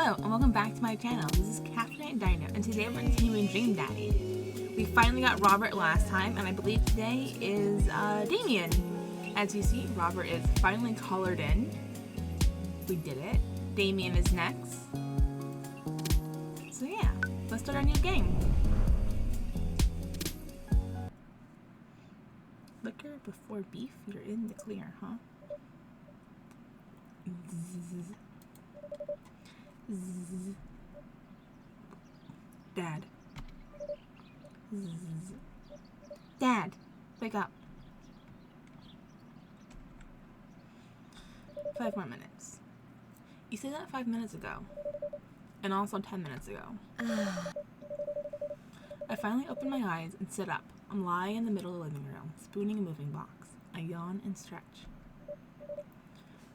Hello and welcome back to my channel. This is Captain Dino and today we're continuing Dream Daddy. We finally got Robert last time and I believe today is Damien. As you see, Robert is finally colored in. We did it. Damien is next. So yeah, let's start our new game. Liquor before beef, you're in the clear, huh? Zzz. Zzz. Dad. Zzz. Dad, wake up. 5 more minutes. You said that 5 minutes ago. And also 10 minutes ago. I finally opened my eyes and sit up. I'm lying in the middle of the living room, spooning a moving box. I yawn and stretch.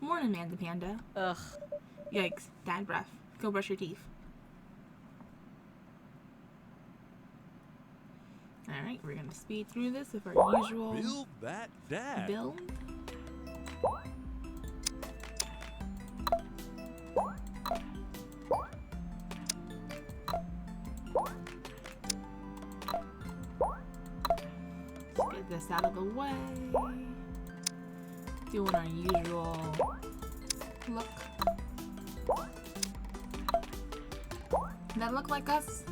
Morning, Manda Panda. Ugh. Yikes, dad breath. Go brush your teeth. Alright, we're gonna speed through this with our usual Build that dad. build. Let's get this out of the way. Doing our usual look. Does that look like us?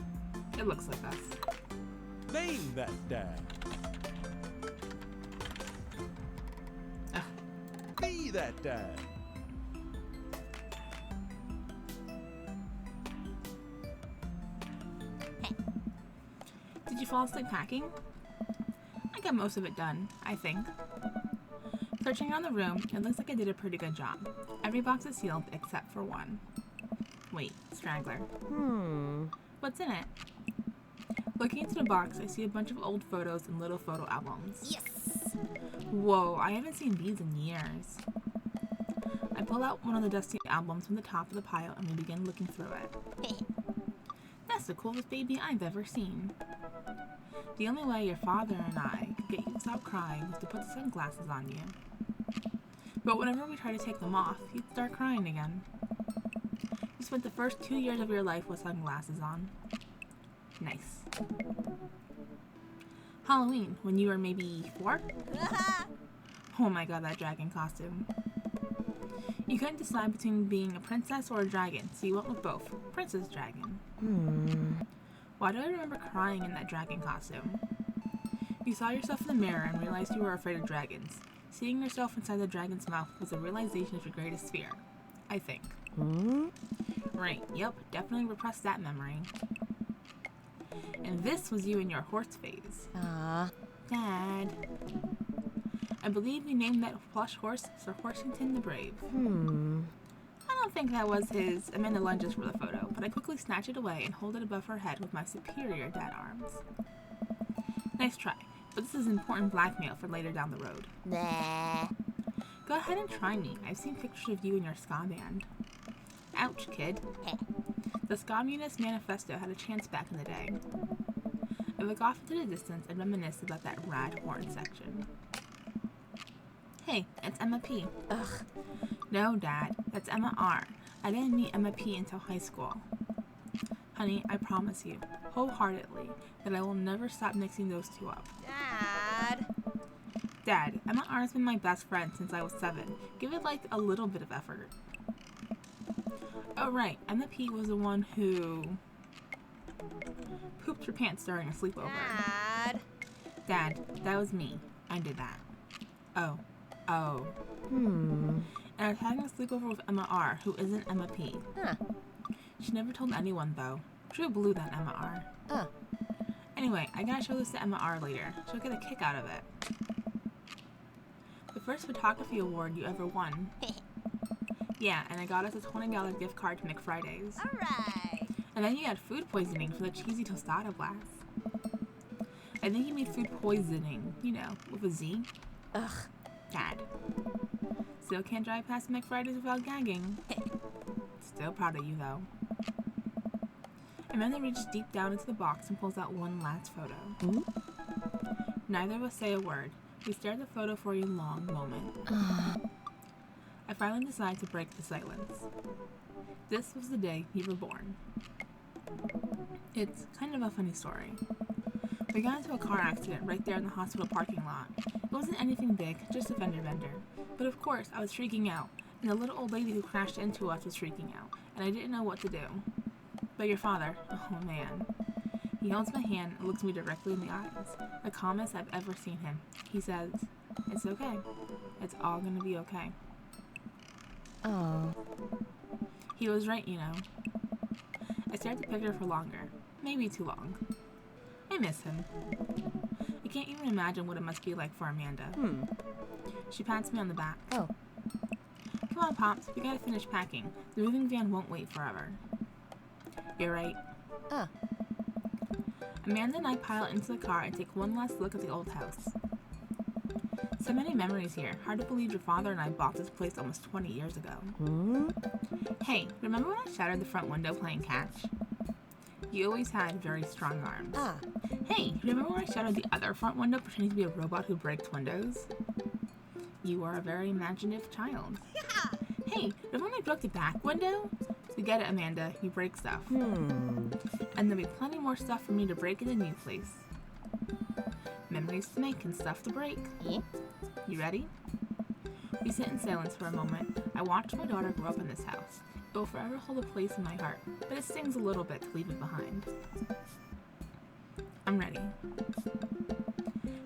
It looks like us. Name that dad. Ugh. Be that dad. Did you fall asleep packing? I got most of it done, I think. Searching around the room, it looks like I did a pretty good job. Every box is sealed except for one. Wait, straggler. What's in it? Looking into the box, I see a bunch of old photos and little photo albums. Yes. Whoa, I haven't seen these in years. I pull out one of the dusty albums from the top of the pile and we begin looking through it. That's the coolest baby I've ever seen. The only way your father and I could get you to stop crying was to put the sunglasses on you. But whenever we try to take them off, you'd start crying again. You spent the first 2 years of your life with sunglasses on. Nice. Halloween, when you were maybe 4? Oh my god, that dragon costume. You couldn't decide between being a princess or a dragon, so you went with both. Princess Dragon. Why do I remember crying in that dragon costume? You saw yourself in the mirror and realized you were afraid of dragons. Seeing yourself inside the dragon's mouth was a realization of your greatest fear. I think. Right, yep, definitely repressed that memory. And this was you in your horse phase. Dad. I believe we named that plush horse Sir Horsington the Brave. I don't think that was his. Amanda lunges for the photo, but I quickly snatch it away and hold it above her head with my superior dad arms. Nice try, but this is important blackmail for later down the road. Nah. Go ahead and try me. I've seen pictures of you in your ska band. Ouch, kid. The Communist Manifesto had a chance back in the day. I look off into the distance and reminisce about that rad horn section. Hey, it's Emma P. Ugh. No, Dad, that's Emma R. I didn't meet Emma P until high school. Honey, I promise you, wholeheartedly, that I will never stop mixing those two up. Dad. Dad, Emma R has been my best friend since I was 7. Give it like a little bit of effort. Oh right, Emma P was the one who pooped her pants during a sleepover. Dad. Dad, that was me. I did that. Oh. And I was having a sleepover with Emma R, who isn't Emma P. Huh. She never told anyone though. True blue, that Emma R. Anyway, I gotta show this to Emma R later. She'll get a kick out of it. The first photography award you ever won. Yeah, and I got us a $20 gift card to McFridays. Alright. And then you had food poisoning for the cheesy tostada blast. I think you made food poisoning, you know, with a Z. Ugh. Dad. Still can't drive past McFridays without gagging. Still proud of you though. Amanda reaches deep down into the box and pulls out one last photo. Neither of us say a word. We stare at the photo for a long moment. I finally decided to break the silence. This was the day you were born. It's kind of a funny story. We got into a car accident right there in the hospital parking lot. It wasn't anything big, just a fender bender. But of course, I was freaking out, and the little old lady who crashed into us was freaking out, and I didn't know what to do. But your father, oh man. He holds my hand and looks me directly in the eyes, the calmest I've ever seen him. He says, "It's okay. It's all gonna be okay." Oh. He was right, you know. I stared at the picture for longer, maybe too long. I miss him. I can't even imagine what it must be like for Amanda. She pats me on the back. Oh. Come on, Pops, we gotta finish packing. The moving van won't wait forever. You're right. Ah. Amanda and I pile into the car and take one last look at the old house. So many memories here. Hard to believe your father and I bought this place almost 20 years ago. Hey, remember when I shattered the front window playing catch? You always had very strong arms. Ah. Hey, remember when I shattered the other front window pretending to be a robot who breaks windows? You are a very imaginative child. Hey, remember when I broke the back window? We get it, Amanda. You break stuff. And there'll be plenty more stuff for me to break in the new place. Memories to make and stuff to break. Yeah. You ready? We sit in silence for a moment. I watch my daughter grow up in this house. It will forever hold a place in my heart, but it stings a little bit to leave it behind. I'm ready.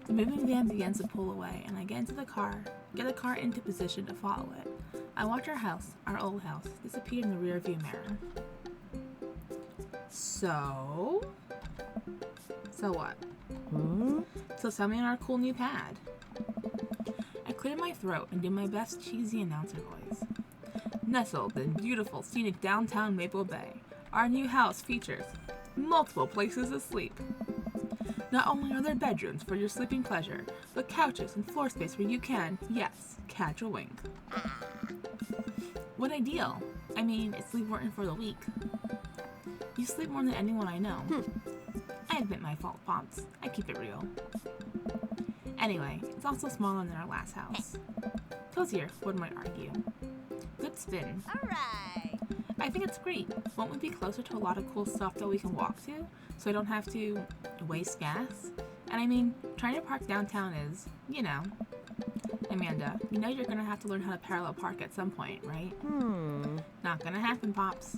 The moving van begins to pull away, and I get into the car, get the car into position to follow it. I watch our house, our old house, disappear in the rearview mirror. So what? So tell me on our cool new pad. I clear my throat and do my best cheesy announcer voice. Nestled in beautiful scenic downtown Maple Bay, our new house features multiple places to sleep. Not only are there bedrooms for your sleeping pleasure, but couches and floor space where you can, yes, catch a wink. What ideal? I mean, it's Lee Wharton for the week. You sleep more than anyone I know. I admit my fault, Pops. I keep it real. Anyway, it's also smaller than our last house. Cozier, one might argue. Good spin. Alright. I think it's great. Won't we be closer to a lot of cool stuff that we can walk to, so I don't have to waste gas? And I mean, trying to park downtown is, you know. Amanda, you know you're gonna have to learn how to parallel park at some point, right? Not gonna happen, Pops.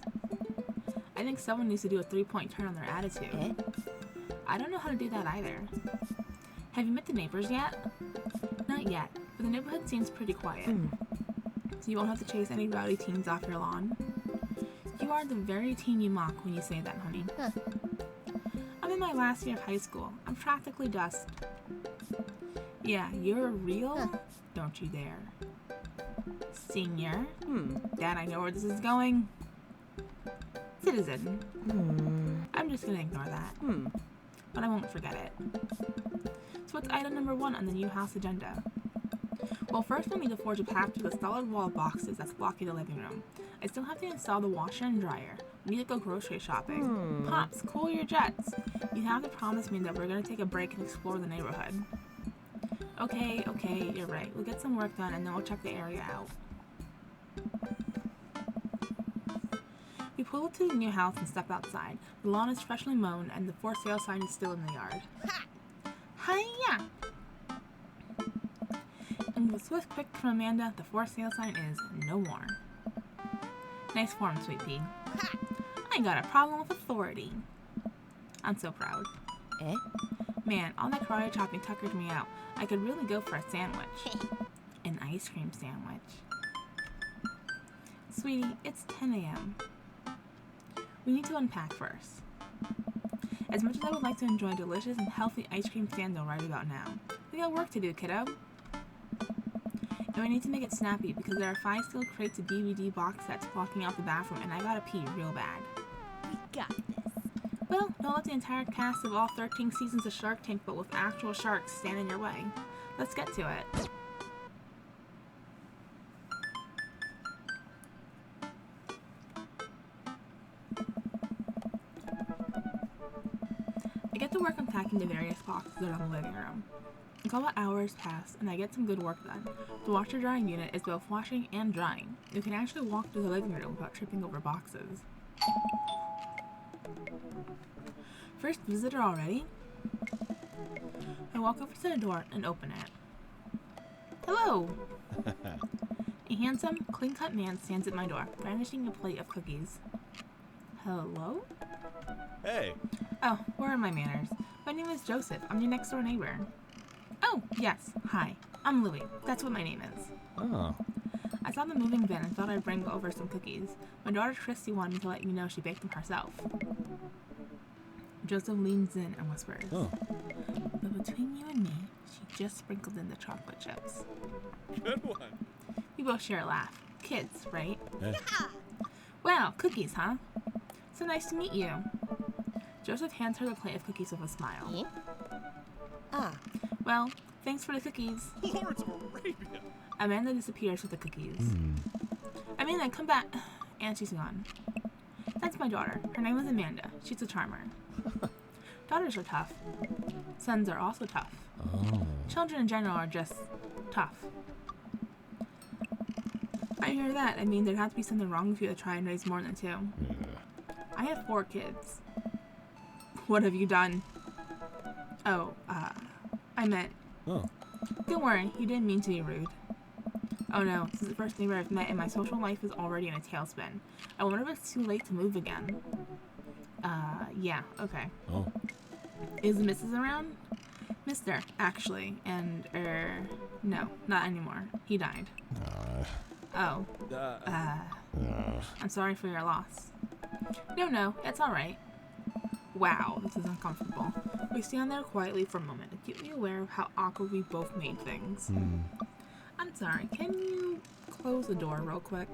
I think someone needs to do a 3-point turn on their attitude. I don't know how to do that either. Have you met the neighbors yet? Not yet, but the neighborhood seems pretty quiet. So you won't have to chase any rowdy teens off your lawn. You are the very teen you mock when you say that, honey. I'm in my last year of high school. I'm practically dust. Yeah, you're real? Don't you dare. Senior? Dad, I know where this is going. Citizen. I'm just gonna ignore that. But I won't forget it. So what's item number 1 on the new house agenda? Well, first we'll need to forge a path through the solid wall of boxes that's blocking the living room. I still have to install the washer and dryer. We need to go grocery shopping. Pops, cool your jets. You have to promise me that we're gonna take a break and explore the neighborhood. Okay, you're right. We'll get some work done and then we'll check the area out. We pull up to the new house and step outside. The lawn is freshly mown and the for sale sign is still in the yard. Hiya! And with a swift click from Amanda, the for sale sign is no more. Nice form, sweet pea. I got a problem with authority. I'm so proud. Man, all that karate chopping tuckered me out. I could really go for a sandwich. An ice cream sandwich. Sweetie, it's 10 a.m. We need to unpack first. As much as I would like to enjoy a delicious and healthy ice cream sando right about now, we got work to do, kiddo. And we need to make it snappy because there are 5 steel crates of DVD box sets blocking out the bathroom and I gotta pee real bad. We got this. Well, don't let the entire cast of all 13 seasons of Shark Tank but with actual sharks stand in your way. Let's get to it. I get to work unpacking the various boxes around the living room. A couple hours pass, and I get some good work done. The washer drying unit is both washing and drying. You can actually walk through the living room without tripping over boxes. First visitor already? I walk over to the door and open it. Hello! A handsome, clean-cut man stands at my door, brandishing a plate of cookies. Hello? Hey. Oh, where are my manners? My name is Joseph. I'm your next-door neighbor. Oh, yes. Hi. I'm Louie. That's what my name is. Oh. I saw the moving van and thought I'd bring over some cookies. My daughter Christy wanted me to let you know she baked them herself. Joseph leans in and whispers. Oh. But between you and me, she just sprinkled in the chocolate chips. Good one. We both share a laugh. Kids, right? Hey. Wow, cookies, huh? So nice to meet you. Joseph hands her the plate of cookies with a smile. Ah. Well, thanks for the cookies. Lawrence of Arabia. Amanda disappears with the cookies. Amanda, come back. And she's gone. That's my daughter. Her name is Amanda. She's a charmer. Daughters are tough. Sons are also tough. Oh. Children in general are just tough. I hear that. I mean, there'd have to be something wrong with you to try and raise more than two. Yeah. I have 4 kids. What have you done? Oh, I meant... Oh. Don't worry, you didn't mean to be rude. Oh no, this is the first neighbor I've met and my social life is already in a tailspin. I wonder if it's too late to move again. Yeah, okay. Oh. Is the missus around? Mister, actually, and, no, not anymore. He died. Oh. I'm sorry for your loss. No, it's alright. Wow, this is uncomfortable. We stand there quietly for a moment, acutely aware of how awkward we both made things. I'm sorry, can you close the door real quick?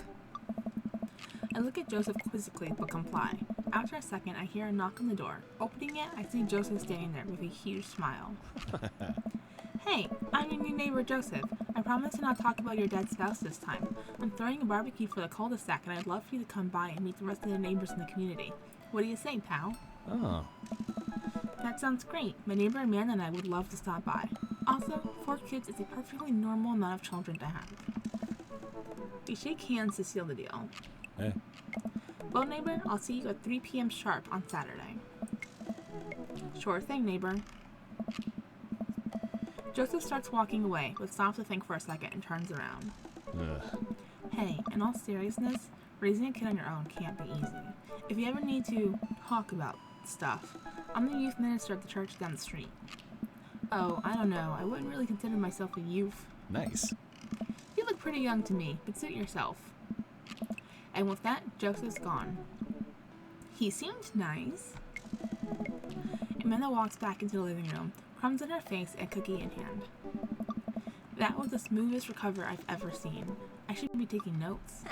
I look at Joseph quizzically, but comply. After a second, I hear a knock on the door. Opening it, I see Joseph standing there with a huge smile. Hey, I'm your new neighbor, Joseph. I promise to not talk about your dead spouse this time. I'm throwing a barbecue for the cul-de-sac, and I'd love for you to come by and meet the rest of the neighbors in the community. What do you say, pal? Oh. That sounds great. My neighbor Amanda and I would love to stop by. Also, 4 kids is a perfectly normal amount of children to have. We shake hands to seal the deal. Hey. Well, neighbor, I'll see you at 3 p.m. sharp on Saturday. Sure thing, neighbor. Joseph starts walking away, but stops to think for a second and turns around. Hey, in all seriousness, raising a kid on your own can't be easy. If you ever need to talk about stuff, I'm the youth minister at the church down the street. Oh, I don't know. I wouldn't really consider myself a youth. Nice. You look pretty young to me, but suit yourself. And with that, Joseph's gone. He seemed nice. Amanda walks back into the living room, crumbs in her face and cookie in hand. That was the smoothest recovery I've ever seen. I should be taking notes.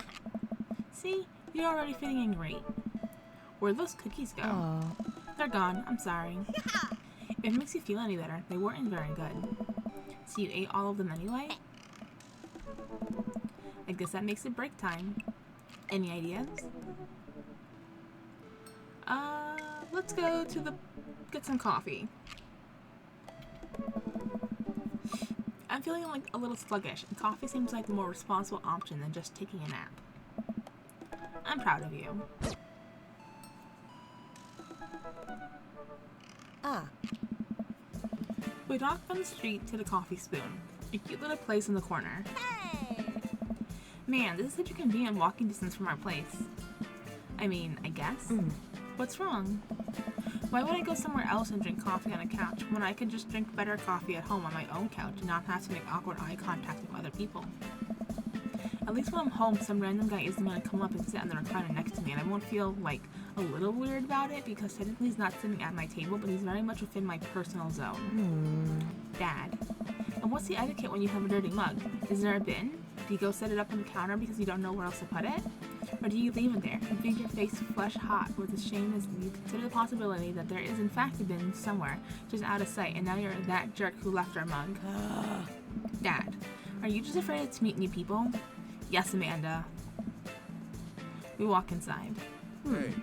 See, you're already fitting in great. Where'd those cookies go? Aww. They're gone, I'm sorry. If it makes you feel any better, they weren't very good. So you ate all of them anyway? I guess that makes it break time. Any ideas? Let's go to get some coffee. I'm feeling like a little sluggish, and coffee seems like the more responsible option than just taking a nap. I'm proud of you. Ah. We walk from the street to the Coffee Spoon, a cute little place in the corner. Hey. Man, this is such a convenient walking distance from our place. I mean, I guess. What's wrong? Why would I go somewhere else and drink coffee on a couch when I could just drink better coffee at home on my own couch and not have to make awkward eye contact with other people? At least when I'm home, some random guy isn't going to come up and sit on the recliner next to me, and I won't feel, like, a little weird about it because technically he's not sitting at my table, but he's very much within my personal zone. Dad. And what's the etiquette when you have a dirty mug? Is there a bin? Do you go set it up on the counter because you don't know where else to put it? Or do you leave it there and feed your face flesh hot with the shame as you consider the possibility that there is in fact a bin somewhere just out of sight and now you're that jerk who left our mug? Dad, are you just afraid to meet new people? Yes, Amanda. We walk inside. Hey.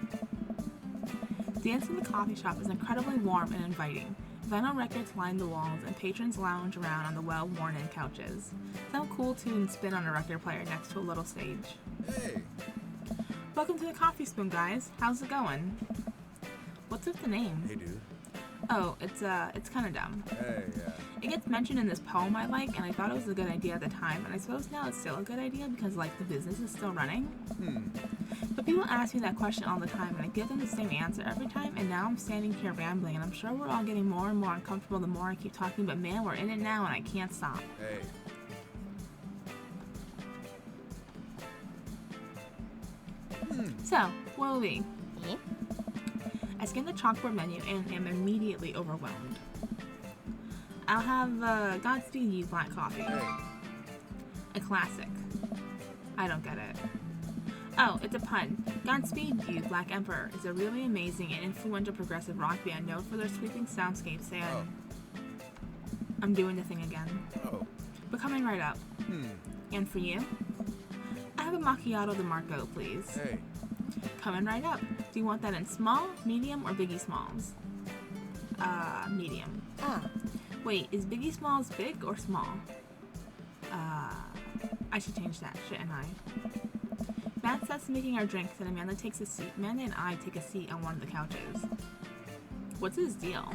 The inside of the coffee shop is incredibly warm and inviting. Vinyl records line the walls, and patrons lounge around on the well-worn-in couches. Some cool tunes spin on a record player next to a little stage. Hey. Welcome to the Coffee Spoon, guys. How's it going? What's with the name? Hey, dude. Oh, it's kind of dumb. Hey, yeah. It gets mentioned in this poem I like, and I thought it was a good idea at the time, and I suppose now it's still a good idea because, like, the business is still running. But people ask me that question all the time, and I give them the same answer every time, and now I'm standing here rambling, and I'm sure we're all getting more and more uncomfortable the more I keep talking, but man, we're in it now, and I can't stop. Hey. So, what'll we? I scan the chalkboard menu and am immediately overwhelmed. I'll have Godspeed You black coffee. Hey. A classic. I don't get it. Oh, it's a pun. Godspeed You Black Emperor is a really amazing and influential progressive rock band known for their sweeping soundscapes and... Oh. I'm doing the thing again. Oh. But coming right up. And for you? I have a macchiato de Marco, please. Hey. Coming right up. Do you want that in small, medium, or Biggie Smalls? Medium. Ah. Wait, is Biggie Smalls big or small? I should change that, shouldn't I? Matt starts making our drinks and Amanda takes a seat. Amanda and I take a seat on one of the couches. What's his deal?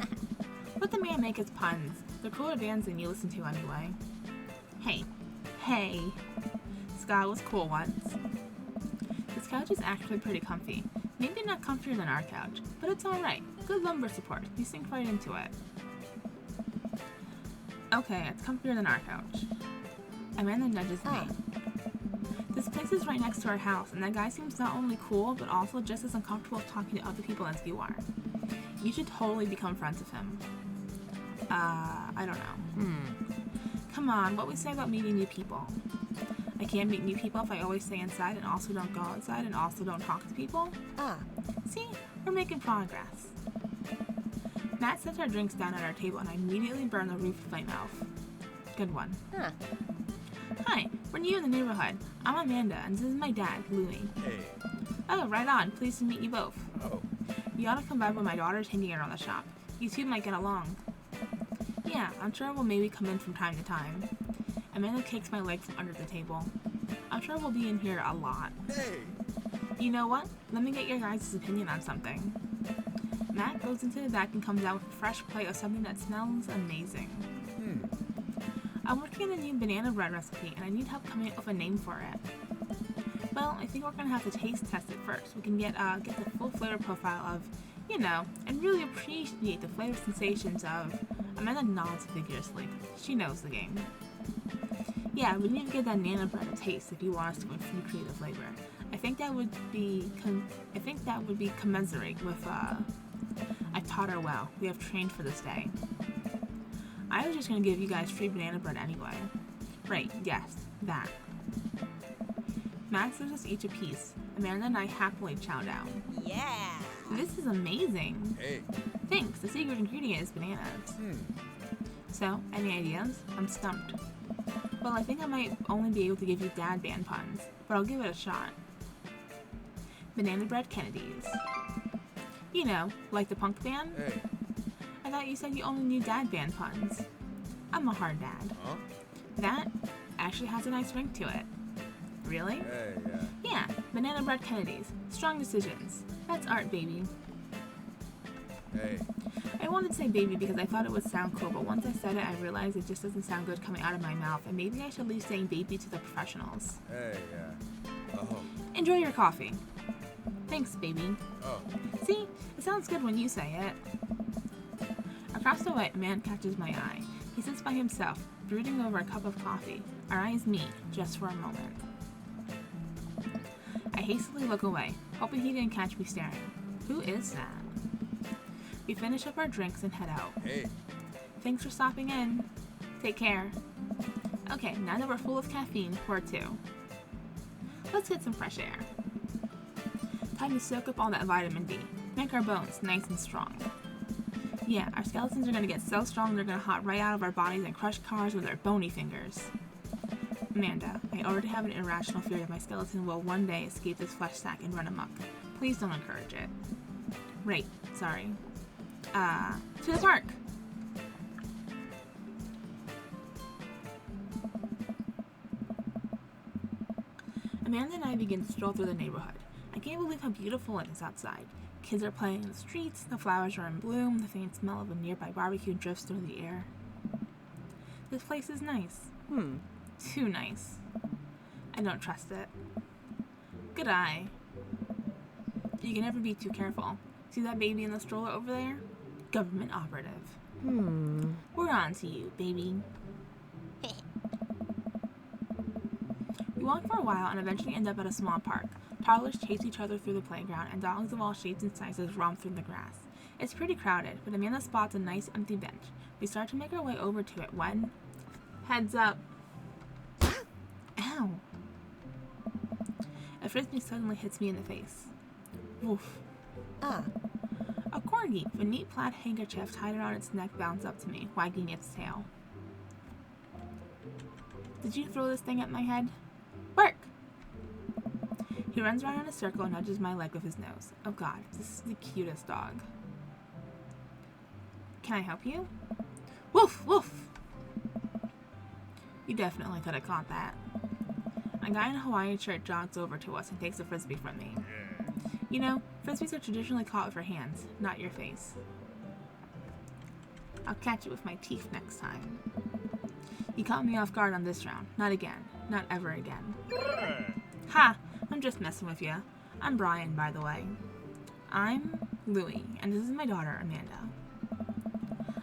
Let the man make his puns. They're cooler bands than you listen to anyway. Hey. Scott was cool once. This couch is actually pretty comfy. Maybe not comfier than our couch, but it's alright. Good lumbar support. You sink right into it. Okay, it's comfier than our couch. Amanda nudges me. This place is right next to our house, and that guy seems not only cool, but also just as uncomfortable talking to other people as you are. You should totally become friends with him. I don't know. Come on, what we say about meeting new people? I can't meet new people if I always stay inside and also don't go outside and also don't talk to people? See? We're making progress. Matt sets our drinks down at our table and I immediately burn the roof with my mouth. Good one. Hi, we're new in the neighborhood. I'm Amanda, and this is my dad, Louie. Hey. Oh, right on. Pleased to meet you both. Oh. You ought to come by when my daughter's hanging around the shop. You two might get along. Yeah, I'm sure we'll maybe come in from time to time. Amanda kicks my leg from under the table. I'm sure we'll be in here a lot. Hey. You know what? Let me get your guys' opinion on something. Matt goes into the back and comes out with a fresh plate of something that smells amazing. I'm working on a new banana bread recipe and I need help coming up with a name for it. Well, I think we're gonna have to taste test it first. We can get the full flavor profile of, you know, and really appreciate the flavor sensations of. Amanda nods vigorously. She knows the game. Yeah, we need to give that banana bread a taste if you want us to recreate the flavor. I think that would be commensurate with. I taught her well. We have trained for this day. I was just gonna give you guys free banana bread anyway. Right, yes, that. Matt gives us each a piece. Amanda and I happily chow down. Yeah. This is amazing. Hey. Thanks, the secret ingredient is bananas. So, any ideas? I'm stumped. Well, I think I might only be able to give you dad band puns, but I'll give it a shot. Banana bread Kennedys. You know, like the punk band? Hey. I thought you said you only knew dad band puns. I'm a hard dad. Huh? That actually has a nice ring to it. Really? Hey, yeah. Yeah, banana bread Kennedys. Strong decisions. That's art, baby. Hey. I wanted to say baby because I thought it would sound cool, but once I said it, I realized it just doesn't sound good coming out of my mouth, and maybe I should leave saying baby to the professionals. Hey, yeah. Oh. Enjoy your coffee. Thanks, baby. Oh. See? It sounds good when you say it. Across the way, a man catches my eye. He sits by himself, brooding over a cup of coffee. Our eyes meet, just for a moment. I hastily look away, hoping he didn't catch me staring. Who is that? We finish up our drinks and head out. Hey. Thanks for stopping in. Take care. Okay, now that we're full of caffeine, where to? Let's hit some fresh air. Time to soak up all that vitamin D. Make our bones nice and strong. Yeah, our skeletons are gonna get so strong they're gonna hop right out of our bodies and crush cars with their bony fingers. Amanda, I already have an irrational fear that my skeleton will one day escape this flesh sack and run amok. Please don't encourage it. Right, sorry. To the park! Amanda and I begin to stroll through the neighborhood. I can't believe how beautiful it is outside. Kids are playing in the streets, the flowers are in bloom, the faint smell of a nearby barbecue drifts through the air. This place is nice. Too nice. I don't trust it. Good eye. You can never be too careful. See that baby in the stroller over there? Government operative. We're on to you, baby. We walk for a while and eventually end up at a small park. Toddlers chase each other through the playground, and dogs of all shapes and sizes romp through the grass. It's pretty crowded, but Amanda spots a nice empty bench. We start to make our way over to it when... Heads up! Ow! A frisbee suddenly hits me in the face. Woof. Ah. A corgi with a neat plaid handkerchief tied around its neck bounced up to me, wagging its tail. Did you throw this thing at my head? Bark! He runs around in a circle and nudges my leg with his nose. Oh god, this is the cutest dog. Can I help you? Woof! Woof! You definitely could have caught that. A guy in a Hawaiian shirt jogs over to us and takes a frisbee from me. You know, frisbees are traditionally caught with your hands, not your face. I'll catch it with my teeth next time. You caught me off guard on this round. Not again. Not ever again. Ha! I'm just messing with you. I'm Brian, by the way. I'm Louie, and this is my daughter, Amanda.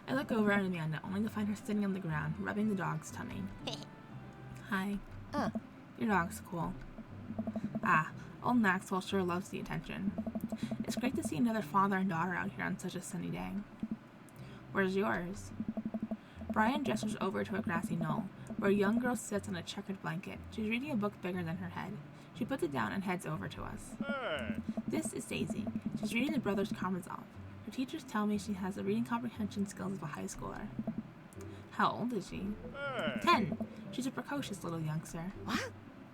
I look over at Amanda, only to find her sitting on the ground, rubbing the dog's tummy. Hi. Your dog's cool. Ah, old Maxwell sure loves the attention. It's great to see another father and daughter out here on such a sunny day. Where's yours? Brian gestures over to a grassy knoll, where a young girl sits on a checkered blanket. She's reading a book bigger than her head. She puts it down and heads over to us. This is Daisy. She's reading the Brothers Karamazov. Her teachers tell me she has the reading comprehension skills of a high schooler. How old is she? 10. She's a precocious little youngster. What?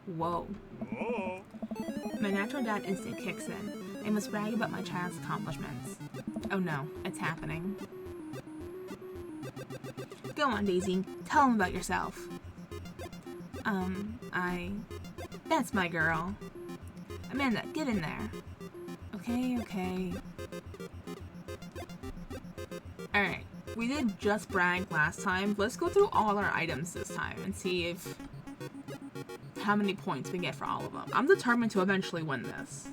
Whoa. My natural dad instinct kicks in. I must brag about my child's accomplishments. Oh no, it's happening. Go on, Daisy. Tell him about yourself. That's my girl. Amanda, get in there. Okay. Alright, we did just brag last time. Let's go through all our items this time and see how many points we get for all of them. I'm determined to eventually win this.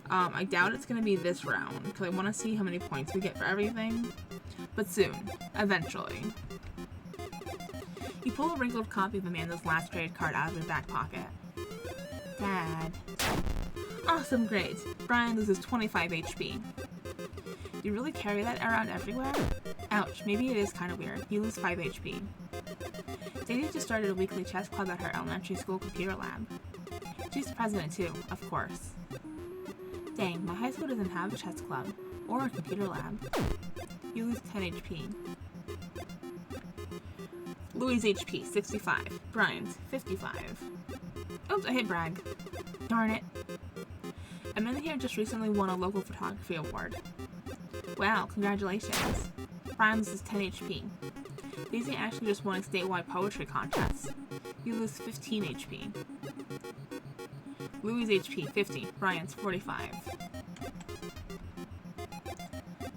I doubt it's going to be this round, because I want to see how many points we get for everything. But soon. Eventually. You pull a wrinkled copy of Amanda's last grade card out of your back pocket. Dad. Awesome grades. Brian loses 25 HP. Do you really carry that around everywhere? Ouch, maybe it is kind of weird. You lose 5 HP. Daisy just started a weekly chess club at her elementary school computer lab. She's the president too, of course. Dang, my high school doesn't have a chess club, or a computer lab. You lose 10 HP. Louis' HP, 65. Brian's, 55. Oops, I hit brag. Darn it. Amanda here just recently won a local photography award. Wow, congratulations. Brian loses 10 HP. Daisy actually just won a statewide poetry contest. You lose 15 HP. Louis' HP, 50. Brian's, 45.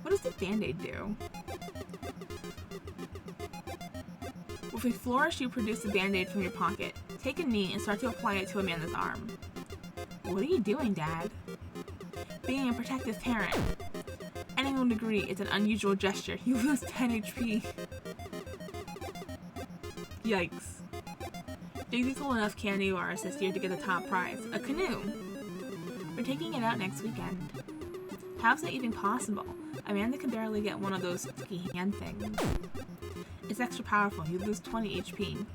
What does the Band-Aid do? With a flourish, you produce a Band-Aid from your pocket. Take a knee and start to apply it to Amanda's arm. What are you doing, Dad? Being a protective parent. Anyone would agree it's an unusual gesture. You lose 10 HP. Yikes. Daisy sold enough candy bars this year to get the top prize, a canoe. We're taking it out next weekend. How's that even possible? Amanda can barely get one of those sticky hand things. It's extra powerful. You lose 20 HP.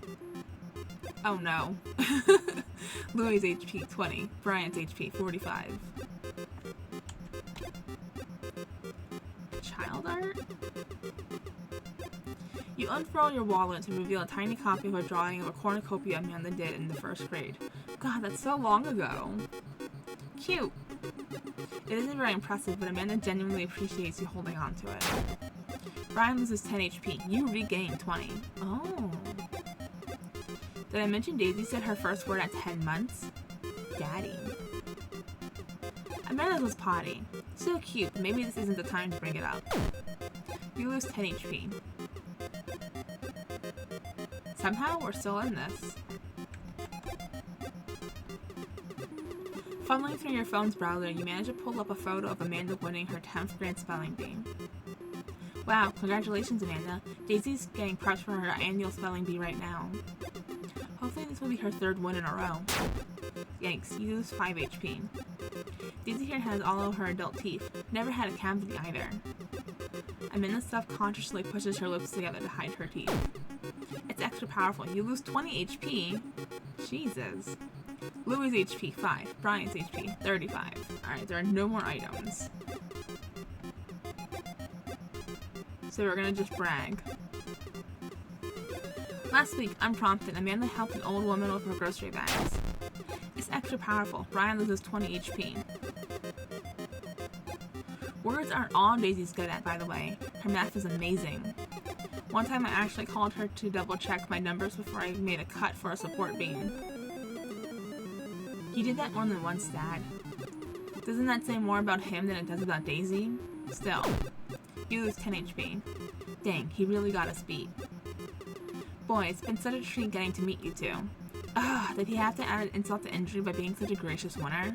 Oh no. Louis' HP 20. Brian's HP 45. Child art? You unfurl your wallet to reveal a tiny copy of a drawing of a cornucopia Amanda did in the first grade. God, that's so long ago. Cute. It isn't very impressive, but Amanda genuinely appreciates you holding on to it. Brian loses 10 HP. You regain 20. Oh. Did I mention Daisy said her first word at 10 months? daddy. Amanda's was potty. So cute, maybe this isn't the time to bring it up. You lose 10 HP. Somehow, we're still in this. Funneling through your phone's browser, you manage to pull up a photo of Amanda winning her 10th grade spelling bee. Wow, congratulations, Amanda. Daisy's getting prepped for her annual spelling bee right now. Hopefully this will be her 3rd win in a row. Yikes, you lose 5 HP. Daisy here has all of her adult teeth. Never had a cavity either. Amanda self-consciously pushes her lips together to hide her teeth. It's extra powerful. You lose 20 HP? Jesus. Louis' HP 5. Brian's HP 35. Alright, there are no more items. So we're gonna just brag. Last week, unprompted, Amanda helped an old woman with her grocery bags. It's extra powerful. Brian loses 20 HP. Words aren't all Daisy's good at, by the way. Her math is amazing. One time I actually called her to double check my numbers before I made a cut for a support beam. He did that more than once, Dad. Doesn't that say more about him than it does about Daisy? Still, you lose 10 HP. Dang, he really got us beat. Boy, it's been such a treat getting to meet you two. Ugh, did he have to add insult to injury by being such a gracious winner?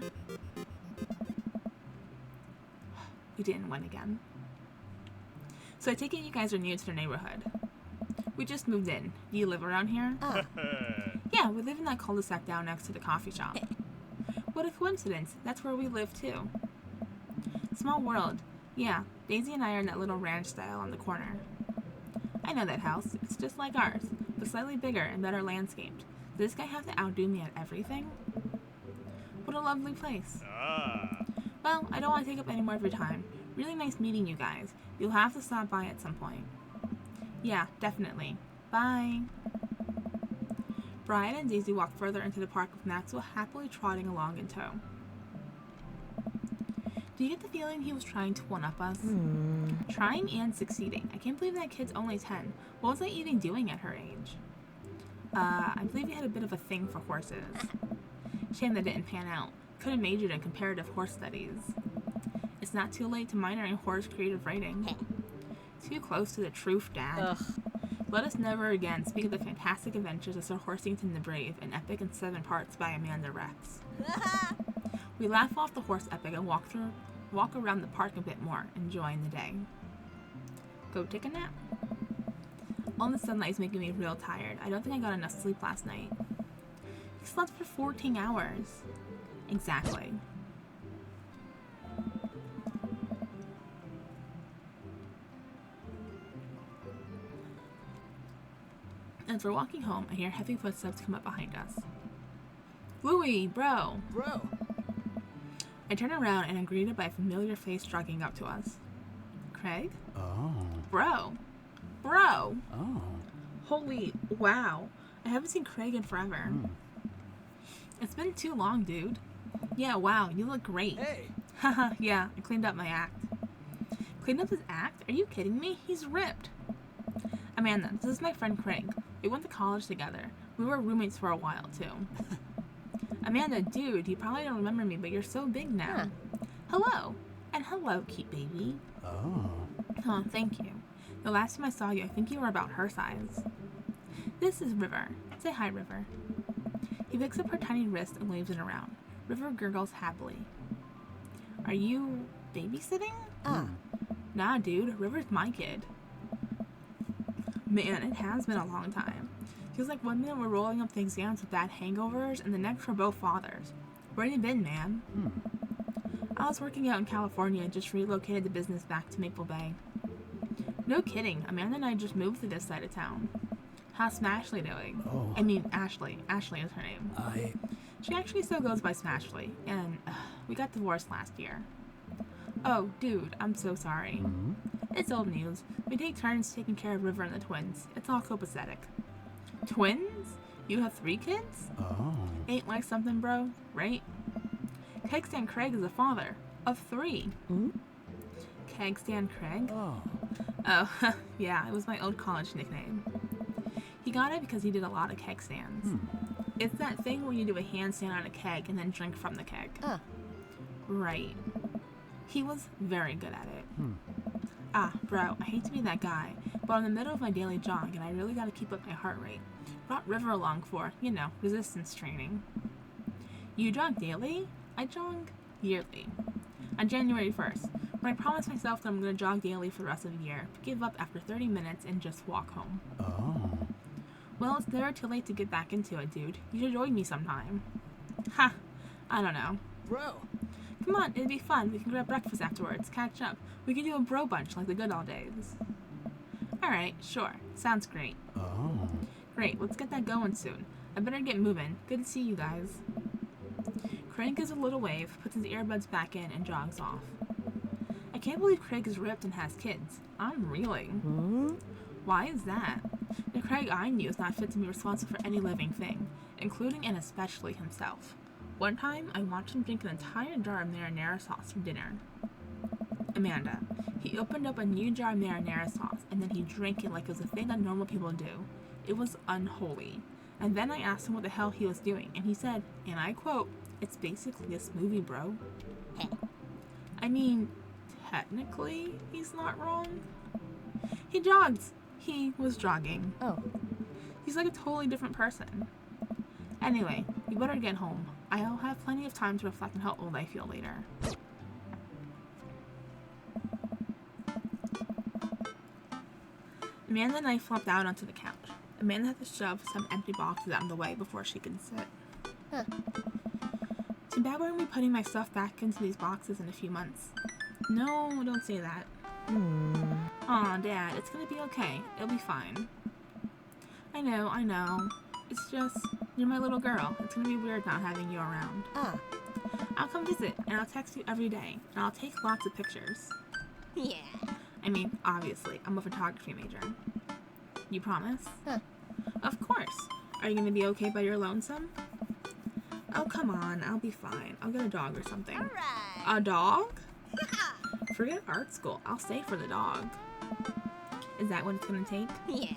We didn't win again. So I take it you guys are new to the neighborhood. We just moved in. Do you live around here? Yeah, we live in that cul-de-sac down next to the coffee shop. What a coincidence. That's where we live too. Small world. Yeah, Daisy and I are in that little ranch style on the corner. I know that house. It's just like ours, but slightly bigger and better landscaped. Does this guy have to outdo me at everything? What a lovely place. Well, I don't want to take up any more of your time. Really nice meeting you guys. You'll have to stop by at some point. Yeah, definitely. Bye. Brian and Daisy walk further into the park with Maxwell happily trotting along in tow. Do you get the feeling he was trying to one-up us? Trying and succeeding. I can't believe that kid's only 10. What was I even doing at her age? I believe he had a bit of a thing for horses. Shame that didn't pan out. Could have majored in comparative horse studies. It's not too late to minor in horse creative writing. Too close to the truth, Dad. Ugh. Let us never again speak of the fantastic adventures of Sir Horsington the Brave, an epic in 7 parts by Amanda Rex. We laugh off the horse epic and walk around the park a bit more, enjoying the day. Go take a nap. All the sunlight is making me real tired. I don't think I got enough sleep last night. You slept for 14 hours. Exactly. As we're walking home, I hear heavy footsteps come up behind us. Louie, bro! Bro! I turn around and am greeted by a familiar face jogging up to us. Craig? Oh. Bro! Bro! Oh. Holy wow. I haven't seen Craig in forever. It's been too long, dude. Yeah, wow, you look great. Hey! Haha, yeah, I cleaned up my act. Cleaned up his act? Are you kidding me? He's ripped. Amanda, this is my friend Craig. We went to college together. We were roommates for a while, too. Amanda, dude, you probably don't remember me, but you're so big now. Hello. And hello, cute baby. Oh. Oh, thank you. The last time I saw you, I think you were about her size. This is River. Say hi, River. He picks up her tiny wrist and waves it around. River gurgles happily. Are you babysitting? Nah, dude. River's my kid. Man, it has been a long time. Feels like one minute we're rolling up the exams with bad hangovers, and the next we're both fathers. Where you been, man? I was working out in California and just relocated the business back to Maple Bay. No kidding, Amanda and I just moved to this side of town. How's Smashley doing? Oh. I mean, Ashley. Ashley is her name. She actually still goes by Smashley, and we got divorced last year. Oh, dude, I'm so sorry. It's old news. We take turns taking care of River and the twins. It's all copacetic. Twins? You have 3 kids? Oh. Ain't like something, bro, right? Kegstan Craig is a father of 3. Kegstan Craig? Oh. Oh, yeah, it was my old college nickname. He got it because he did a lot of keg stands. It's that thing where you do a handstand on a keg and then drink from the keg. Ah. Right. He was very good at it. Ah, bro, I hate to be that guy, but I'm in the middle of my daily jog and I really gotta keep up my heart rate. Brought River along for, resistance training. You jog daily? I jog yearly. On January 1st, when I promised myself that I'm gonna jog daily for the rest of the year, but give up after 30 minutes and just walk home. Oh. Well, it's never too late to get back into it, dude. You should join me sometime. Ha! I don't know. Bro. Come on, it'd be fun. We can grab breakfast afterwards, catch up. We can do a bro bunch like the good old days. Alright, sure. Sounds great. Oh. Great, let's get that going soon. I better get moving. Good to see you guys. Craig gives a little wave, puts his earbuds back in, and jogs off. I can't believe Craig is ripped and has kids. I'm reeling. Why is that? The Craig I knew is not fit to be responsible for any living thing, including and especially himself. One time, I watched him drink an entire jar of marinara sauce for dinner. Amanda. He opened up a new jar of marinara sauce, and then he drank it like it was a thing that normal people do. It was unholy. And then I asked him what the hell he was doing, and he said, and I quote, "It's basically a smoothie, bro." I mean, technically, he's not wrong. He jogs. He was jogging. Oh. He's like a totally different person. Anyway, we better get home. I'll have plenty of time to reflect on how old I feel later. Amanda and I flopped out onto the couch. Amanda had to shove some empty boxes out of the way before she could sit. Huh. Too bad we're going to be putting my stuff back into these boxes in a few months. No, don't say that. Aw, Dad, it's going to be okay. It'll be fine. I know. It's just, you're my little girl. It's going to be weird not having you around. Ah. I'll come visit, and I'll text you every day, and I'll take lots of pictures. Yeah. I mean, obviously, I'm a photography major. You promise? Huh. Of course. Are you going to be okay by your lonesome? Oh, come on. I'll be fine. I'll get a dog or something. Alright. A dog? Forget art school. I'll stay for the dog. Is that what it's going to take? Yeah.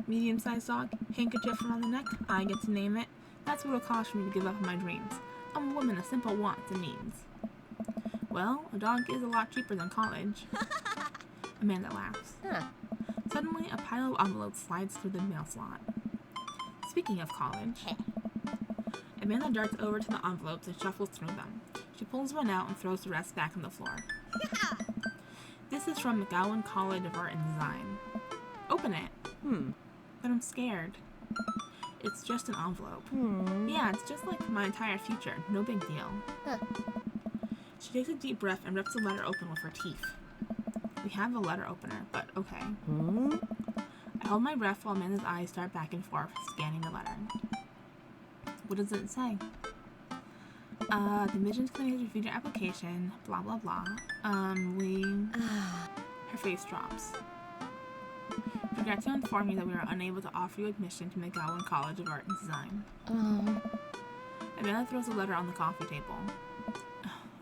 Medium-sized dog? Handkerchief around the neck? I get to name it. That's what it'll cost for me to give up on my dreams. I'm a woman of simple wants and needs. Well, a dog is a lot cheaper than college. Amanda laughs. Huh. Suddenly, a pile of envelopes slides through the mail slot. Speaking of college, Amanda darts over to the envelopes and shuffles through them. She pulls one out and throws the rest back on the floor. This is from McGowan College of Art and Design. Open it. But I'm scared. It's just an envelope. Yeah, it's just like my entire future. No big deal. Huh. She takes a deep breath and rips the letter open with her teeth. We have a letter opener, but okay. I hold my breath while Amanda's eyes dart back and forth, scanning the letter. What does it say? The admissions committee has reviewed your application, blah blah blah. Her face drops. Regret to inform you that we are unable to offer you admission to McGowan College of Art and Design. Oh. Amanda throws a letter on the coffee table.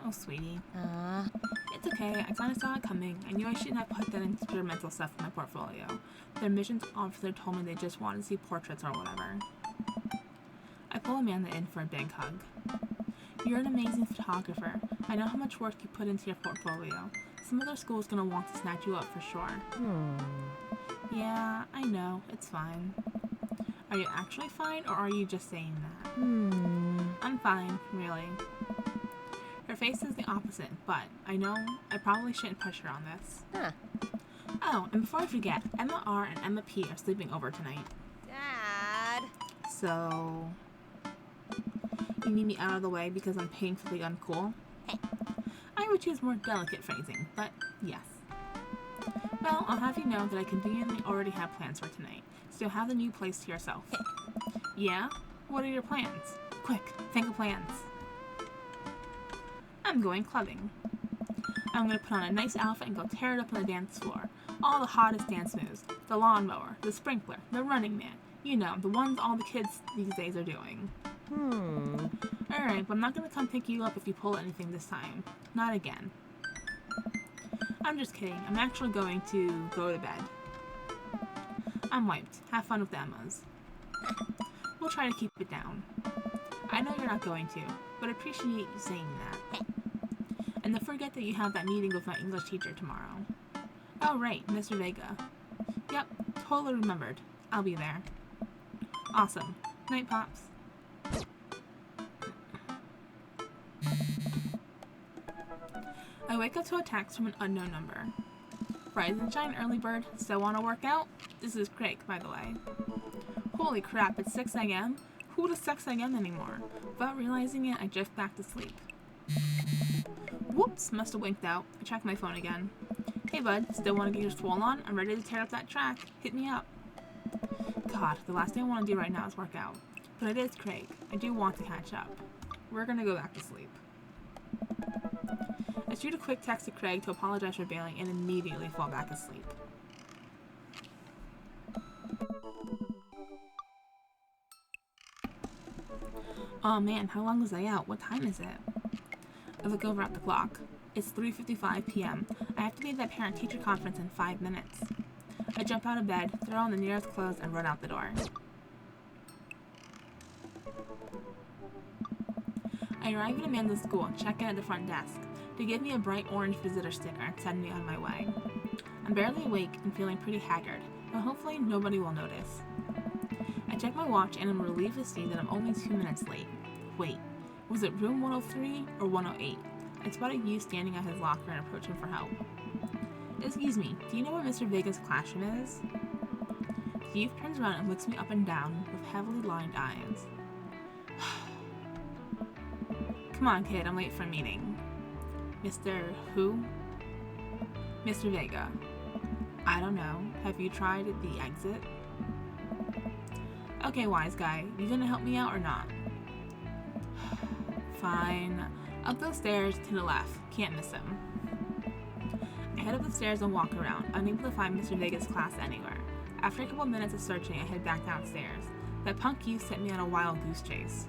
Oh, sweetie. It's okay. I kind of saw it coming. I knew I shouldn't have put that experimental stuff in my portfolio. The admissions officer told me they just wanted to see portraits or whatever. I pull Amanda in for a big hug. You're an amazing photographer. I know how much work you put into your portfolio. Some other school's gonna want to snatch you up for sure. Yeah, I know. It's fine. Are you actually fine, or are you just saying that? I'm fine, really. Her face is the opposite, but I know I probably shouldn't push her on this. Huh. Oh, and before I forget, Emma R and Emma P are sleeping over tonight. Dad. So... you need me out of the way because I'm painfully uncool? I would choose more delicate phrasing, but yes. Well, I'll have you know that I conveniently already have plans for tonight, so you'll have the new place to yourself. Yeah? What are your plans? Quick, think of plans. I'm going clubbing. I'm gonna put on a nice outfit and go tear it up on the dance floor. All the hottest dance moves. The lawnmower, the sprinkler, the running man. You know, the ones all the kids these days are doing. Alright, but I'm not gonna come pick you up if you pull anything this time. Not again. I'm just kidding. I'm actually going to go to bed. I'm wiped. Have fun with the Emmas. We'll try to keep it down. I know you're not going to, but I appreciate you saying that. And don't forget that you have that meeting with my English teacher tomorrow. Oh, right, Mr. Vega. Yep, totally remembered. I'll be there. Awesome. Night, Pops. I wake up to a text from an unknown number. Rise and shine, early bird. Still want to work out? This is Craig, by the way. Holy crap, it's 6 a.m.? Who does 6 a.m. anymore? Without realizing it, I drift back to sleep. Whoops, must have winked out. I check my phone again. Hey bud, still want to get your swole on? I'm ready to tear up that track. Hit me up. God, the last thing I want to do right now is work out. But it is Craig. I do want to catch up. We're gonna go back to sleep. I shoot a quick text to Craig to apologize for bailing and immediately fall back asleep. Oh man, how long was I out? What time is it? I look over at the clock. It's 3:55 p.m. I have to be at that parent-teacher conference in 5 minutes. I jump out of bed, throw on the nearest clothes, and run out the door. I arrive at Amanda's school and check in at the front desk. They give me a bright orange visitor sticker and send me on my way. I'm barely awake and feeling pretty haggard, but hopefully nobody will notice. I check my watch and I'm relieved to see that I'm only 2 minutes late. Wait, was it room 103 or 108? I spotted you standing at his locker and approach him for help. Excuse me, do you know where Mr. Vega's classroom is? The youth turns around and looks me up and down with heavily lined eyes. Come on, kid, I'm late for a meeting. Mr. Who? Mr. Vega. I don't know. Have you tried the exit? Okay, wise guy, you gonna help me out or not? Fine. Up those stairs to the left. Can't miss him. I head up the stairs and walk around, unable to find Mr. Vega's class anywhere. After a couple minutes of searching, I head back downstairs. That punk youth sent me on a wild goose chase.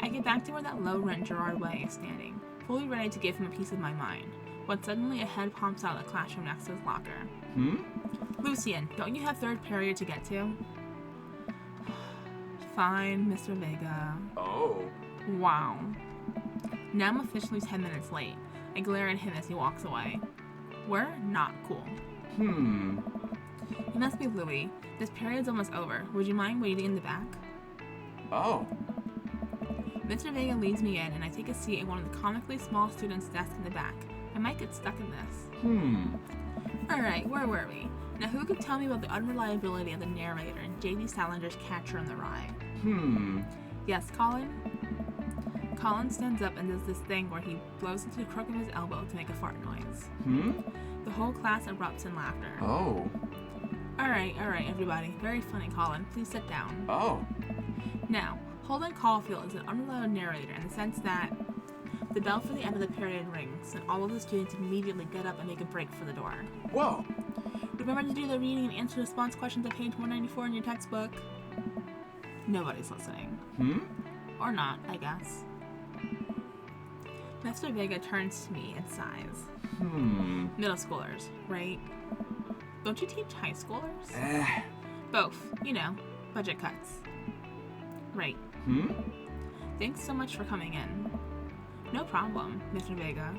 I get back to where that low-rent Gerard Way is standing, fully ready to give him a piece of my mind, when suddenly a head pops out of the classroom next to his locker. Lucien, don't you have third period to get to? Fine, Mr. Vega. Oh. Wow. Now I'm officially 10 minutes late. I glare at him as he walks away. We're not cool. You must be Louis. This period's almost over. Would you mind waiting in the back? Oh. Mr. Vega leads me in, and I take a seat at one of the comically small students' desks in the back. I might get stuck in this. Alright, where were we? Now who could tell me about the unreliability of the narrator in J.D. Salinger's Catcher in the Rye? Yes, Colin? Colin stands up and does this thing where he blows into the crook of his elbow to make a fart noise. The whole class erupts in laughter. Oh. Alright, everybody. Very funny, Colin. Please sit down. Oh. Now, Holden Caulfield is an unreliable narrator in the sense that the bell for the end of the period rings, and all of the students immediately get up and make a break for the door. Whoa. Remember to do the reading and answer response questions at page 194 in your textbook? Nobody's listening. Or not, I guess. Mr. Vega turns to me and sighs. Middle schoolers, right? Don't you teach high schoolers? Both. You know, budget cuts. Right. Thanks so much for coming in. No problem, Mr. Vega.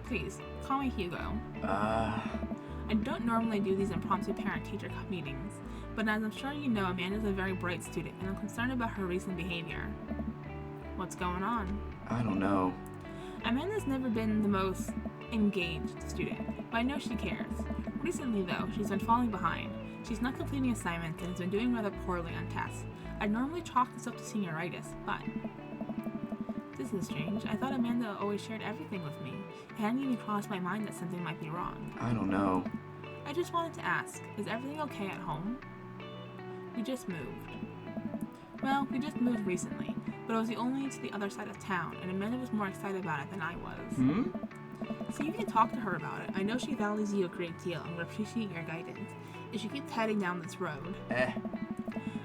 Please, call me Hugo. I don't normally do these impromptu parent-teacher meetings, but as I'm sure you know, Amanda's a very bright student, and I'm concerned about her recent behavior. What's going on? I don't know. Amanda's never been the most engaged student, but I know she cares. Recently, though, she's been falling behind. She's not completing assignments and has been doing rather poorly on tests. I'd normally chalk this up to senioritis, but this is strange. I thought Amanda always shared everything with me. It hadn't even crossed my mind that something might be wrong. I don't know. I just wanted to ask, is everything okay at home? We just moved. Well, we just moved recently, but it was the only to the other side of town, and Amanda was more excited about it than I was. So you can talk to her about it. I know she values you a great deal and would appreciate your guidance if she keeps heading down this road.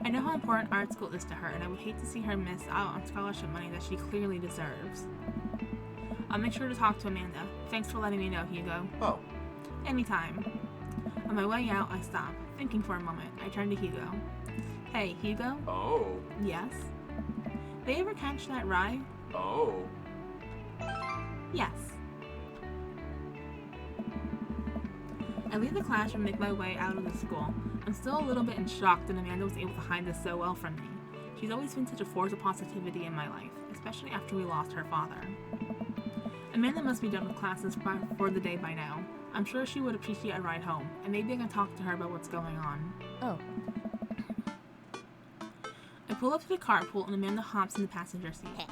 I know how important art school is to her, and I would hate to see her miss out on scholarship money that she clearly deserves. I'll make sure to talk to Amanda. Thanks for letting me know, Hugo. Oh. Anytime. On my way out, I stop. Thinking for a moment, I turn to Hugo. Hey, Hugo? Oh. Yes? They ever catch that rye? Oh. Yes. I leave the classroom and make my way out of the school. I'm still a little bit in shock that Amanda was able to hide this so well from me. She's always been such a force of positivity in my life, especially after we lost her father. Amanda must be done with classes for the day by now. I'm sure she would appreciate a ride home, and maybe I can talk to her about what's going on. Oh. I pull up to the carpool and Amanda hops in the passenger seat.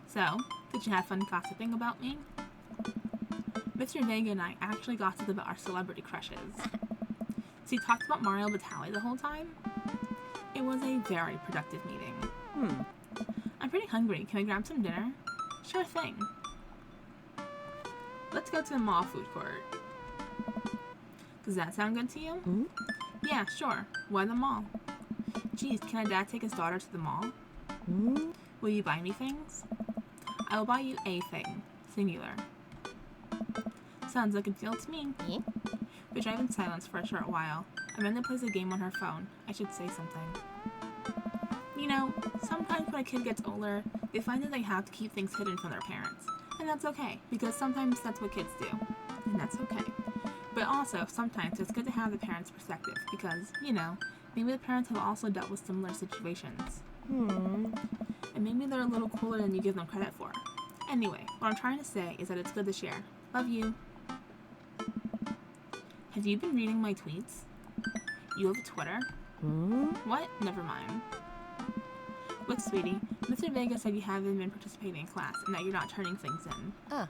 So, did you have fun gossiping about me? Mr. Vega and I actually gossiped about our celebrity crushes. So you talked about Mario Batali the whole time? It was a very productive meeting. I'm pretty hungry. Can we grab some dinner? Sure thing. Let's go to the mall food court. Does that sound good to you? Yeah, sure. Why the mall? Geez, can a dad take his daughter to the mall? Will you buy me things? I will buy you a thing. Singular. Sounds like a deal to me. We drive in silence for a short while. Amanda plays a game on her phone. I should say something. You know, sometimes when a kid gets older, they find that they have to keep things hidden from their parents. And that's okay, because sometimes that's what kids do. And that's okay. But also, sometimes it's good to have the parents' perspective, because, you know, maybe the parents have also dealt with similar situations. And maybe they're a little cooler than you give them credit for. Anyway, what I'm trying to say is that it's good to share. Love you. Have you been reading my tweets? You have a Twitter? What? Never mind. Look, sweetie, Mr. Vega said you haven't been participating in class and that you're not turning things in. Oh,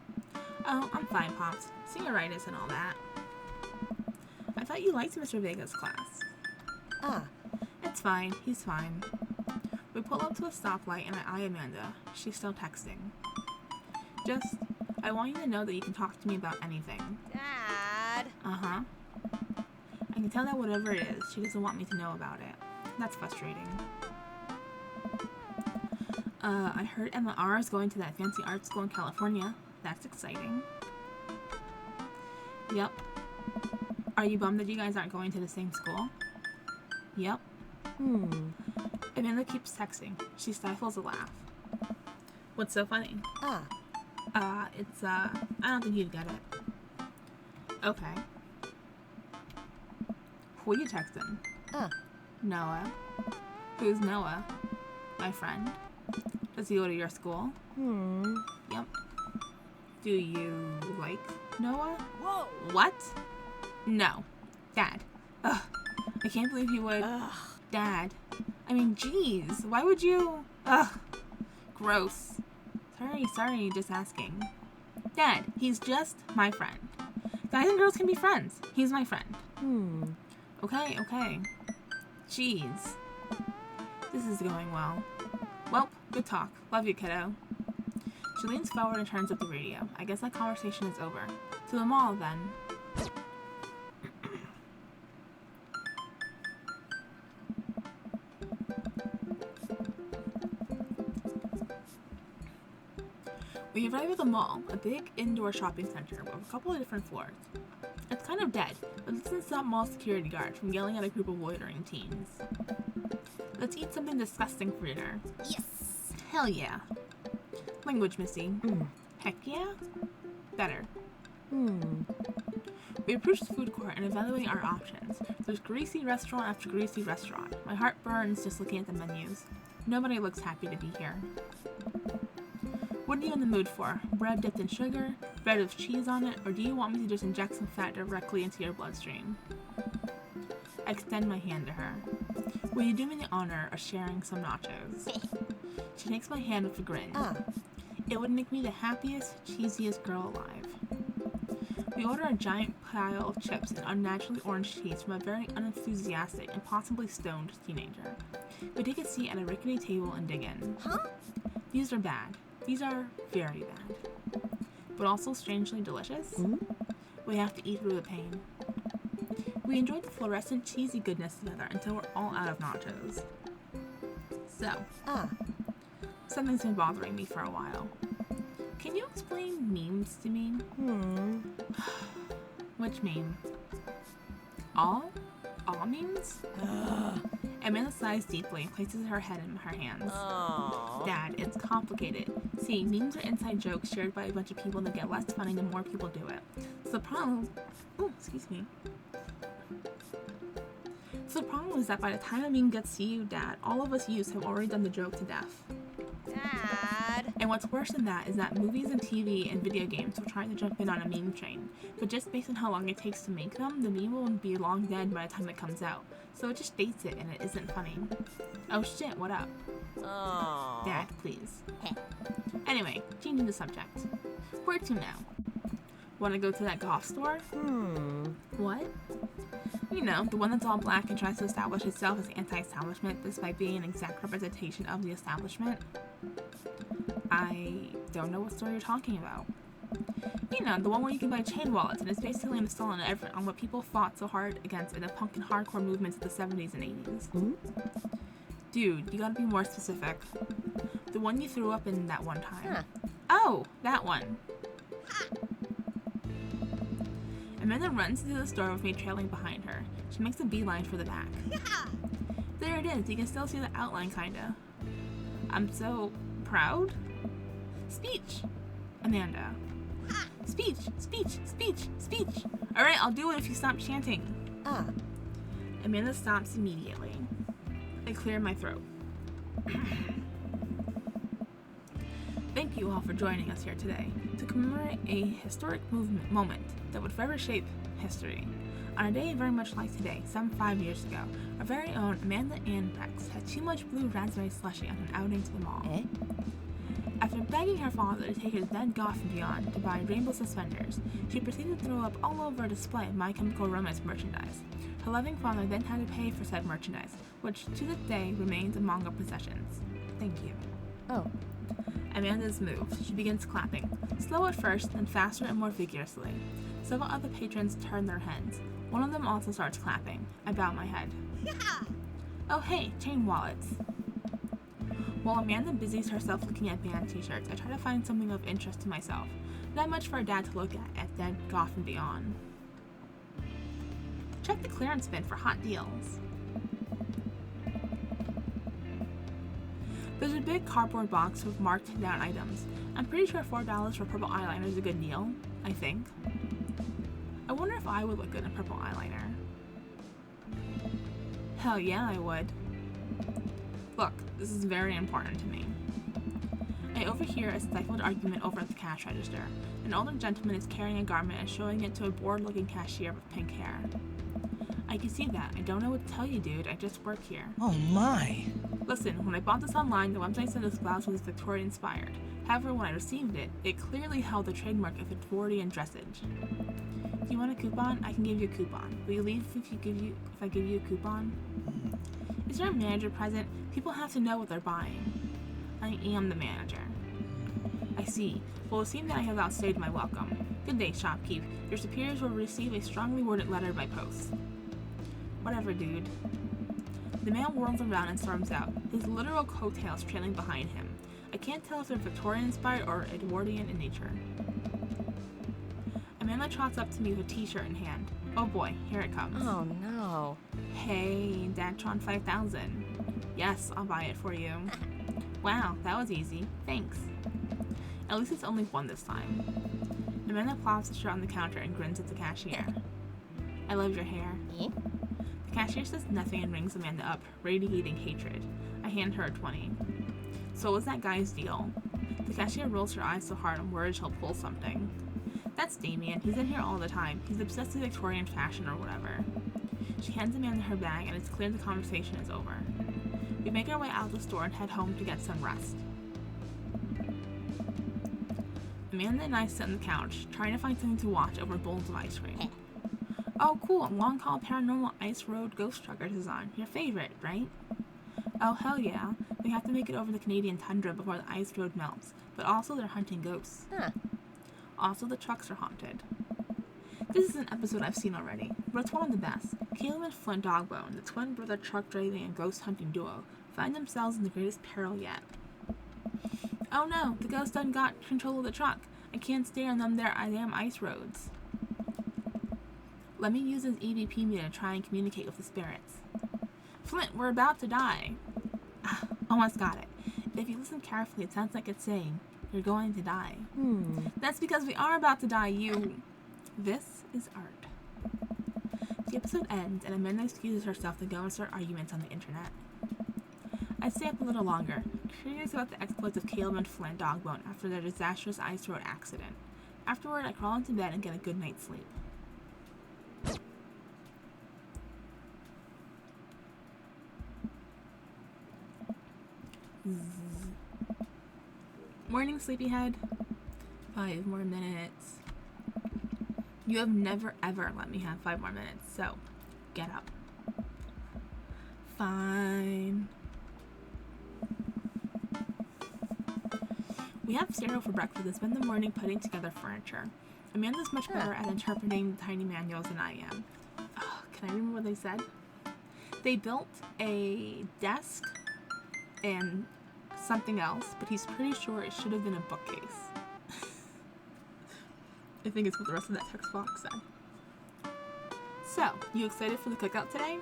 I'm fine, Pops. Senioritis and all that. I thought you liked Mr. Vega's class. It's fine. He's fine. We pull up to a stoplight and I eye Amanda. She's still texting. I want you to know that you can talk to me about anything. Dad. Uh-huh. I can tell that whatever it is, she doesn't want me to know about it. That's frustrating. I heard Emma R. is going to that fancy art school in California. That's exciting. Yep. Are you bummed that you guys aren't going to the same school? Yep. Amanda keeps texting. She stifles a laugh. What's so funny? I don't think you'd get it. Okay. Who are you texting? Noah. Who's Noah? My friend. Does he go to your school? Yep. Do you like Noah? Whoa. What? No. Dad. Ugh. I can't believe you would. Dad. I mean, jeez. Why would you? Ugh. Gross. Sorry, just asking. Dad, he's just my friend. Guys and girls can be friends. He's my friend. Okay. Jeez. This is going well. Well, good talk. Love you, kiddo. She leans forward and turns up the radio. I guess that conversation is over. To the mall, then. We arrive at the mall, a big indoor shopping center with a couple of different floors. It's kind of dead, but it doesn't stop mall security guards from yelling at a group of loitering teens. Let's eat something disgusting for dinner. Yes. Hell yeah. Language, Missy. Heck yeah? Better. We approach the food court and evaluate our options. There's greasy restaurant after greasy restaurant. My heart burns just looking at the menus. Nobody looks happy to be here. What are you in the mood for? Bread dipped in sugar? Bread with cheese on it? Or do you want me to just inject some fat directly into your bloodstream? I extend my hand to her. Will you do me the honor of sharing some nachos? She takes my hand with a grin. It would make me the happiest, cheesiest girl alive. We order a giant pile of chips and unnaturally orange cheese from a very unenthusiastic and possibly stoned teenager. We take a seat at a rickety table and dig in. These are bad. These are very bad. But also strangely delicious. We have to eat through the pain. We enjoyed the fluorescent cheesy goodness together until we're all out of nachos. So, something's been bothering me for a while. Can you explain memes to me? Which meme? All? All memes? Amanda sighs deeply and places her head in her hands. Oh. Dad, it's complicated. See, memes are inside jokes shared by a bunch of people that get less funny the more people do it. So the problem... Oh, excuse me. So the problem is that by the time a meme gets to you, Dad, all of us youths have already done the joke to death. Dad. And what's worse than that is that movies and TV and video games will try to jump in on a meme train. But just based on how long it takes to make them, the meme will be long dead by the time it comes out. So it just dates it and it isn't funny. Oh shit, what up? Oh. Dad, please. Anyway, changing the subject. Where to now? Wanna go to that golf store? What? You know, the one that's all black and tries to establish itself as anti-establishment despite being an exact representation of the establishment? I don't know what store you're talking about. You know, the one where you can buy chain wallets and it's basically an assault on what people fought so hard against in the punk and hardcore movements of the 70s and 80s. Dude, you gotta be more specific. The one you threw up in that one time. Oh, that one. Amanda runs into the store with me trailing behind her. She makes a beeline for the back. There it is. You can still see the outline, kinda. I'm so proud. Speech. Amanda. Speech, speech, speech, speech. Alright, I'll do it if you stop chanting. Amanda stops immediately. I clear my throat. Thank you all for joining us here today to commemorate a historic moment that would forever shape history. On a day very much like today, some 5 years ago, our very own Amanda Ann Rex had too much blue raspberry slushy on an outing to the mall. After begging her father to take her to Dead Goth and Beyond to buy rainbow suspenders, she proceeded to throw up all over a display of My Chemical Romance merchandise. Her loving father then had to pay for said merchandise, which to this day remains among our possessions. Thank you. Oh. Amanda's moved. She begins clapping, slow at first, then faster and more vigorously. Several other patrons turn their heads. One of them also starts clapping. I bow my head. Oh hey, chain wallets. While Amanda busies herself looking at band t-shirts, I try to find something of interest to myself. Not much for a dad to look at Dead Goth and Beyond. Check the clearance bin for hot deals. There's a big cardboard box with marked down items. I'm pretty sure $4 for purple eyeliner is a good deal, I think. I wonder if I would look good in purple eyeliner. Hell yeah, I would. Look, this is very important to me. I overhear a stifled argument over at the cash register. An older gentleman is carrying a garment and showing it to a bored-looking cashier with pink hair. I can see that. I don't know what to tell you, dude. I just work here. Oh my! Listen, when I bought this online, the website said this blouse was Victorian-inspired. However, when I received it, it clearly held the trademark of Victorian dressage. Do you want a coupon? I can give you a coupon. Will you leave if I give you a coupon? Is there a manager present? People have to know what they're buying. I am the manager. I see. Well, it seems that I have outstayed my welcome. Good day, shopkeep. Your superiors will receive a strongly worded letter by post. Whatever, dude. The man whirls around and storms out, his literal coattails trailing behind him. I can't tell if they're Victorian-inspired or Edwardian in nature. Amanda trots up to me with a t-shirt in hand. Oh boy, here it comes. Oh no. Hey, Datron 5000. Yes, I'll buy it for you. Wow, that was easy. Thanks. At least it's only one this time. Amanda plops the shirt on the counter and grins at the cashier. I love your hair. The cashier says nothing and rings Amanda up, radiating hatred. I hand her a 20. So what's that guy's deal? The cashier rolls her eyes so hard I'm worried she'll pull something. That's Damien. He's in here all the time. He's obsessed with Victorian fashion or whatever. She hands Amanda her bag and it's clear the conversation is over. We make our way out of the store and head home to get some rest. Amanda and I sit on the couch, trying to find something to watch over bowls of ice cream. Oh cool, Long Haul Paranormal Ice Road Ghost Truckers is on. Your favorite, right? Oh hell yeah. They have to make it over the Canadian tundra before the ice road melts, but also they're hunting ghosts. Also, the trucks are haunted. This is an episode I've seen already, but it's one of the best. Caleb and Flint Dogbone, the twin brother truck driving and ghost hunting duo, find themselves in the greatest peril yet. Oh no, the ghost done got control of the truck. I can't stay on them damn ice roads. Let me use his EVP meter to try and communicate with the spirits. Flint, we're about to die. Ah, almost got it. If you listen carefully, it sounds like it's saying, you're going to die. That's because we are about to die, you... This is art. The episode ends, and Amanda excuses herself to go and start arguments on the internet. I stay up a little longer, curious about the exploits of Caleb and Flint Dogbone after their disastrous ice road accident. Afterward, I crawl into bed and get a good night's sleep. Morning, sleepyhead. 5 more minutes. You have never ever let me have 5 more minutes, so get up. Fine. We have cereal for breakfast and spend the morning putting together furniture. Amanda's much better at interpreting the tiny manuals than I am. Oh, can I remember what they said? They built a desk and something else, but he's pretty sure it should have been a bookcase. I think it's what the rest of that text box said. So, you excited for the cookout today?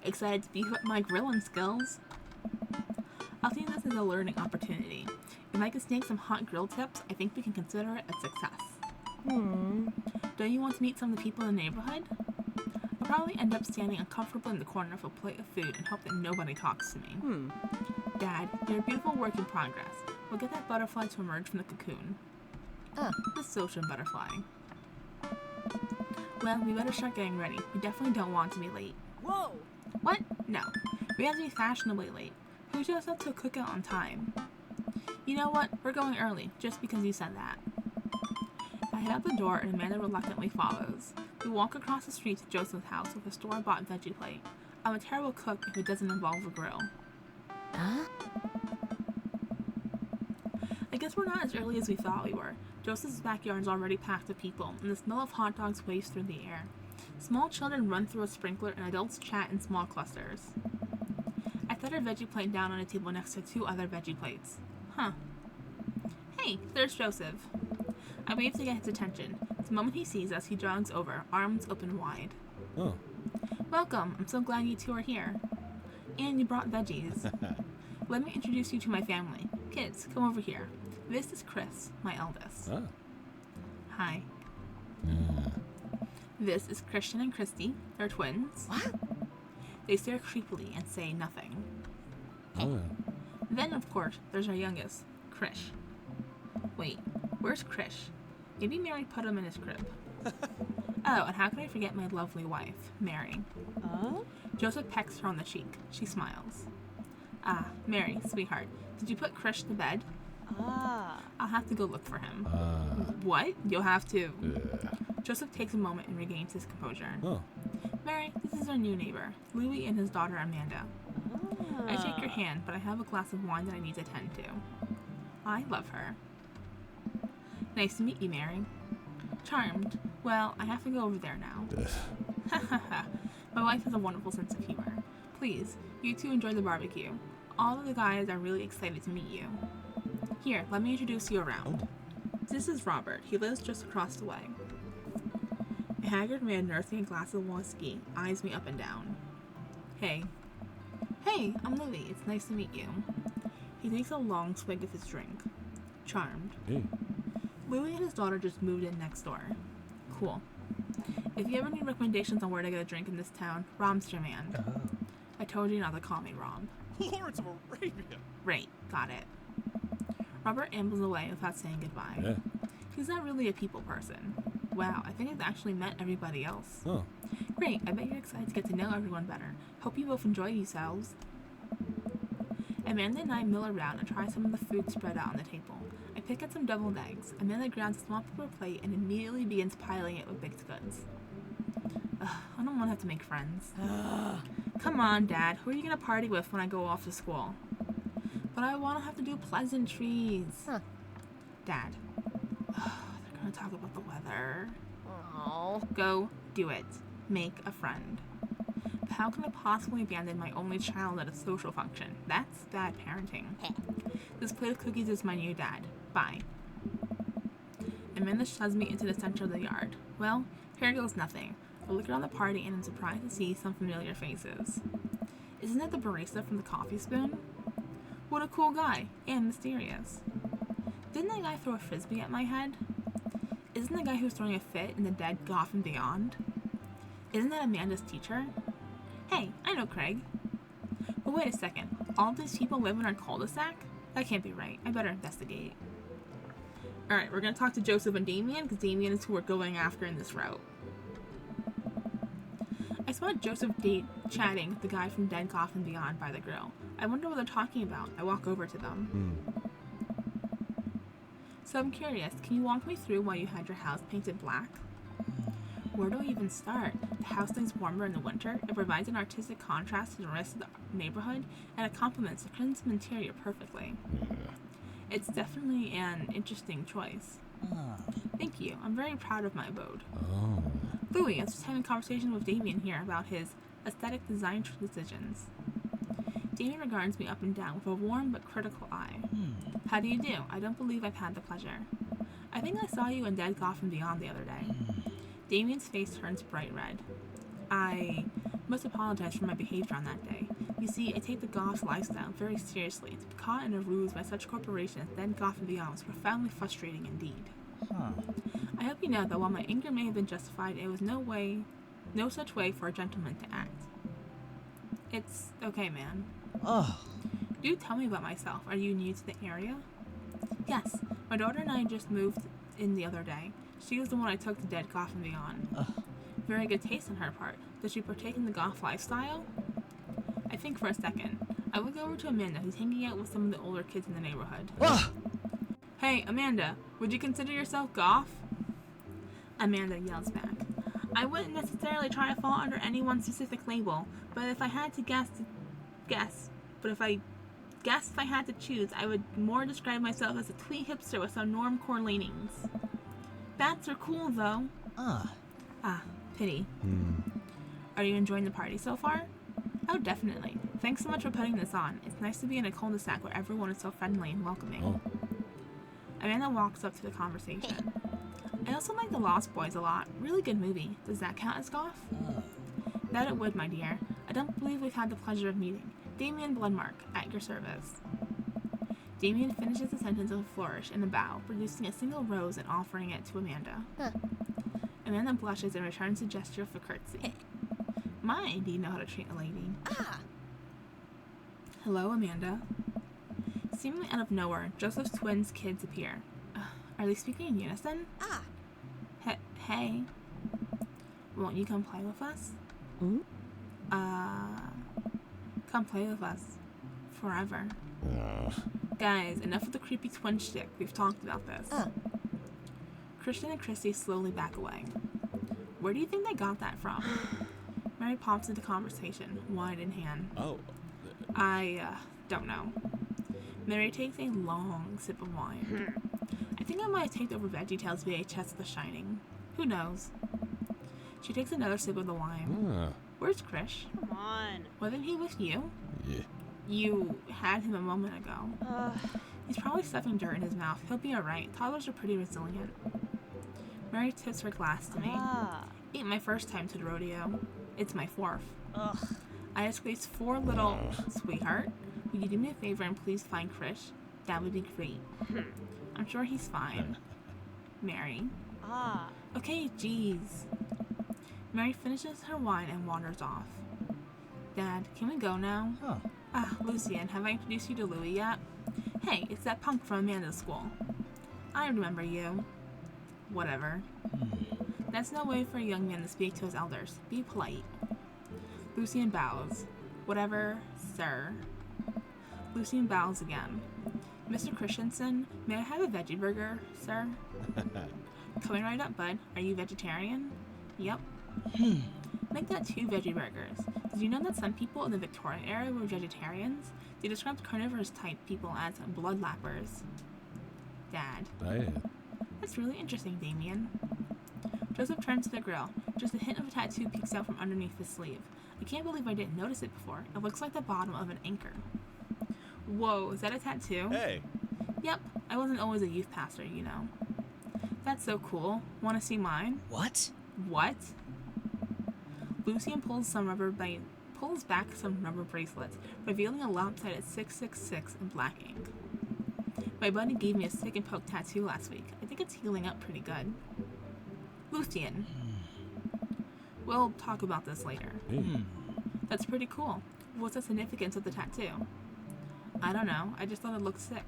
Excited to beef up my grilling skills? I'll see this as a learning opportunity. If I can snake some hot grill tips, I think we can consider it a success. Don't you want to meet some of the people in the neighborhood? I'll probably end up standing uncomfortably in the corner of a plate of food and hope that nobody talks to me. Dad, you're a beautiful work in progress. We'll get that butterfly to emerge from the cocoon. The social butterfly. Well, we better start getting ready. We definitely don't want to be late. Whoa! What? No. We have to be fashionably late. Who shows up to a cookout on time? You know what? We're going early, just because you said that. I head out the door and Amanda reluctantly follows. We walk across the street to Joseph's house with a store-bought veggie plate. I'm a terrible cook if it doesn't involve a grill. I guess we're not as early as we thought we were. Joseph's backyard is already packed with people, and the smell of hot dogs waves through the air. Small children run through a sprinkler, and adults chat in small clusters. I set our veggie plate down on a table next to 2 other veggie plates. Hey, there's Joseph. I wave to get his attention. The moment he sees us, he jogs over, arms open wide. Welcome. I'm so glad you 2 are here. And you brought veggies. Let me introduce you to my family. Kids, come over here. This is Chris, my eldest. Hi. This is Christian and Christy. They're twins. What? They stare creepily and say nothing. Then, of course, there's our youngest, Krish. Wait, where's Krish? Maybe Mary put him in his crib. Oh, and how can I forget my lovely wife, Mary? Joseph pecks her on the cheek. She smiles. Ah, Mary, sweetheart, did you put Krish to bed? I'll have to go look for him. What? You'll have to. Joseph takes a moment and regains his composure. Mary, this is our new neighbor, Louis and his daughter Amanda. I shake your hand, but I have a glass of wine that I need to tend to. I love her. Nice to meet you, Mary. Charmed. Well, I have to go over there now. Ha ha ha. My wife has a wonderful sense of humor. Please, you 2 enjoy the barbecue. All of the guys are really excited to meet you. Here, let me introduce you around. This is Robert. He lives just across the way. A haggard man nursing a glass of whiskey eyes me up and down. Hey. Hey, I'm Louis. It's nice to meet you. He takes a long swig of his drink. Charmed. Louis and his daughter just moved in next door. Cool. If you ever need recommendations on where to get a drink in this town, Rob's your man. I told you not to call me Rob. Lawrence of Arabia! Right, got it. Robert ambles away without saying goodbye. He's not really a people person. Wow, I think I've actually met everybody else. Great, I bet you're excited to get to know everyone better. Hope you both enjoy yourselves. Amanda and I mill around and try some of the food spread out on the table. I pick at some deviled eggs. Amanda grounds a small paper plate and immediately begins piling it with baked goods. Ugh, I don't want to have to make friends. Come on, Dad. Who are you going to party with when I go off to school? But I want to have to do pleasantries. Dad. They're going to talk about the weather. Go do it. Make a friend. But how can I possibly abandon my only child at a social function? That's bad parenting. This plate of cookies is my new dad. Bye. Amanda shoves me into the center of the yard. Well, here goes nothing. I look around the party and I'm surprised to see some familiar faces. Isn't that the barista from the Coffee Spoon? What a cool guy, and mysterious. Didn't that guy throw a frisbee at my head? Isn't the guy who's throwing a fit in the dead Goth and Beyond? Isn't that Amanda's teacher? Hey, I know Craig. But wait a second, all of these people live in our cul-de-sac? That can't be right. I better investigate. Alright, we're gonna talk to Joseph and Damien, because Damien is who we're going after in this route. I spotted Joseph chatting with the guy from Dead Goth and Beyond by the grill. I wonder what they're talking about. I walk over to them. So I'm curious, can you walk me through why you had your house painted black? Where do I even start? The house stays warmer in the winter, it provides an artistic contrast to the rest of the neighborhood, and it complements the crimson interior perfectly. It's definitely an interesting choice. Thank you, I'm very proud of my abode. Louis, I was just having a conversation with Damien here about his aesthetic design decisions. Damien regards me up and down with a warm but critical eye. How do you do? I don't believe I've had the pleasure. I think I saw you in Dead Goth and Beyond the other day. Damien's face turns bright red. I must apologize for my behavior on that day. You see, I take the Goth lifestyle very seriously. To be caught in a ruse by such corporations as Dead Goth and Beyond was profoundly frustrating indeed. I hope you know that while my anger may have been justified, it was no such way for a gentleman to act. It's okay, man. Do tell me about myself. Are you new to the area? Yes, my daughter and I just moved in the other day. She was the one I took to Dead Goth and Beyond. Very good taste on her part. Does she partake in the goth lifestyle? I think for a second. I look over to Amanda, who's hanging out with some of the older kids in the neighborhood. Hey, Amanda, would you consider yourself goth? Amanda yells back. I wouldn't necessarily try to fall under any one specific label, but if I had to if I had to choose, I would more describe myself as a twee hipster with some normcore leanings. Bats are cool, though. Pity. Are you enjoying the party so far? Oh, definitely. Thanks so much for putting this on. It's nice to be in a cul-de-sac where everyone is so friendly and welcoming. Amanda walks up to the conversation. I also like The Lost Boys a lot. Really good movie. Does that count as goth? That it would, my dear. I don't believe we've had the pleasure of meeting. Damien Bloodmark, at your service. Damien finishes the sentence with a flourish and a bow, producing a single rose and offering it to Amanda. Amanda blushes and returns the gesture of a curtsy. My, do you know how to treat a lady? Hello, Amanda. Seemingly out of nowhere, Joseph's twins' kids appear. Are they speaking in unison? Hey. Won't you come play with us? Come play with us. Forever. Guys, enough of the creepy twin shtick. We've talked about this. Christian and Christy slowly back away. Where do you think they got that from? Mary pops into the conversation, wine in hand. I don't know. Mary takes a long sip of wine. I think I might have taped over VeggieTales VHS of The Shining. Who knows? She takes another sip of the wine. Where's Krish? Come on. Wasn't he with you? Yeah. You had him a moment ago. He's probably stuffing dirt in his mouth. He'll be alright. Toddlers are pretty resilient. Mary tips her glass to me. Ain't my first time to the rodeo. It's my fourth. I just squeezed 4 little... Sweetheart, would you do me a favor and please find Krish? That would be great. I'm sure he's fine. Mary. Okay, jeez. Mary finishes her wine and wanders off. Dad, can we go now? Lucian, have I introduced you to Louis yet? Hey, it's that punk from Amanda's school. I remember you. Whatever. That's no way for a young man to speak to his elders. Be polite. Lucian bows. Whatever, sir. Lucian bows again. Mr. Christensen, may I have a veggie burger, sir? Coming right up, bud. Are you vegetarian? Yep. Make that 2 veggie burgers. Did you know that some people in the Victorian era were vegetarians? They described carnivorous type people as bloodlappers. Dad. That's really interesting, Damien. Joseph turns to the grill. Just a hint of a tattoo peeks out from underneath his sleeve. I can't believe I didn't notice it before. It looks like the bottom of an anchor. Whoa, is that a tattoo? Hey. Yep, I wasn't always a youth pastor, you know. That's so cool. Want to see mine? What? What? Lucian pulls back some rubber bracelets, revealing a lopsided 666 in black ink. My buddy gave me a stick and poke tattoo last week. I think it's healing up pretty good. Lucian. We'll talk about this later. That's pretty cool. What's the significance of the tattoo? I don't know. I just thought it looked sick.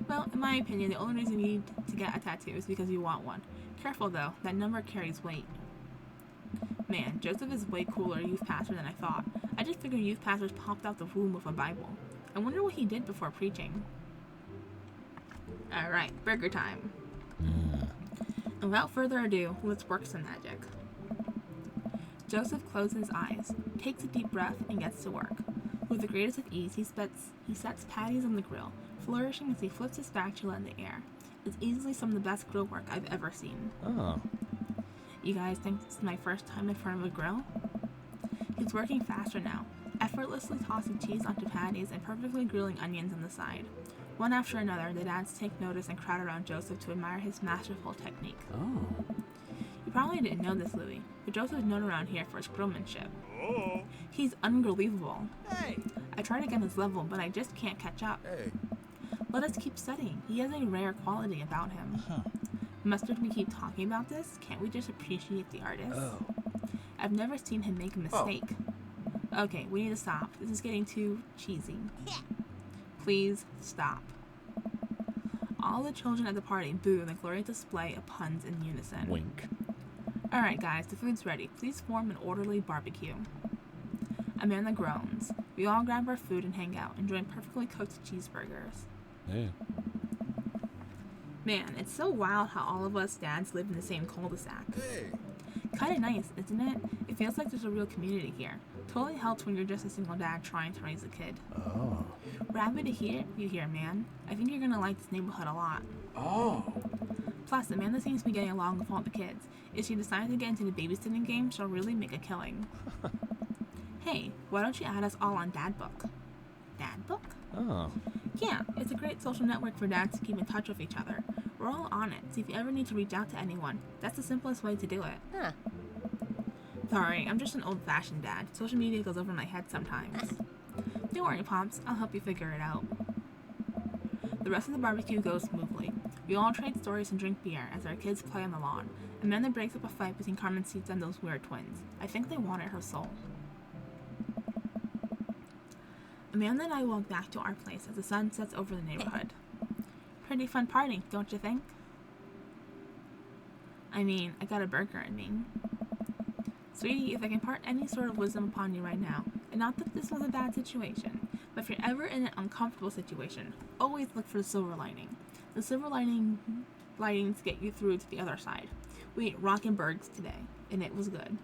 Well, in my opinion, the only reason you need to get a tattoo is because you want one. Careful though, that number carries weight. Man, Joseph is way cooler youth pastor than I thought. I just figured youth pastors popped out the womb with a Bible. I wonder what he did before preaching. Alright, burger time. And without further ado, let's work some magic. Joseph closes his eyes, takes a deep breath, and gets to work. With the greatest of ease, he sets patties on the grill, flourishing as he flips his spatula in the air. It's easily some of the best grill work I've ever seen. Oh. You guys think this is my first time in front of a grill? He's working faster now, effortlessly tossing cheese onto patties and perfectly grilling onions on the side. One after another, the dads take notice and crowd around Joseph to admire his masterful technique. Oh. You probably didn't know this, Louis, but Joseph's known around here for his grillmanship. Oh. He's unbelievable. Hey. I try to get his level, but I just can't catch up. Hey. Let us keep studying. He has a rare quality about him. Must we keep talking about this? Can't we just appreciate the artist? Oh. I've never seen him make a mistake. Okay, we need to stop. This is getting too cheesy. Please stop. All the children at the party boo the glorious display of puns in unison. Wink. Alright guys, the food's ready. Please form an orderly barbecue. Amanda groans. We all grab our food and hang out, enjoying perfectly cooked cheeseburgers. Yeah. Man, it's so wild how all of us dads live in the same cul-de-sac. Hey. Kinda nice, isn't it? It feels like there's a real community here. Totally helps when you're just a single dad trying to raise a kid. Oh. We're happy to hear you here, man. I think you're gonna like this neighborhood a lot. Oh. Plus, Amanda seems to be getting along with all the kids. If she decides to get into the babysitting game, she'll really make a killing. Hey, why don't you add us all on Dad Book? Dad Book? Oh. Yeah, it's a great social network for dads to keep in touch with each other. We're all on it, so if you ever need to reach out to anyone, that's the simplest way to do it. Huh. Sorry, I'm just an old-fashioned dad. Social media goes over my head sometimes. Don't worry, Pops. I'll help you figure it out. The rest of the barbecue goes smoothly. We all trade stories and drink beer as our kids play on the lawn. Amanda breaks up a fight between Carmencita and those weird twins. I think they wanted her soul. Amanda and I walk back to our place as the sun sets over the neighborhood. Pretty fun party, don't you think? I mean, I got a burger in me. Sweetie, if I can impart any sort of wisdom upon you right now, and not that this was a bad situation, but if you're ever in an uncomfortable situation, always look for the silver lining. The silver linings get you through to the other side. We ate Rockenbergs today, and it was good.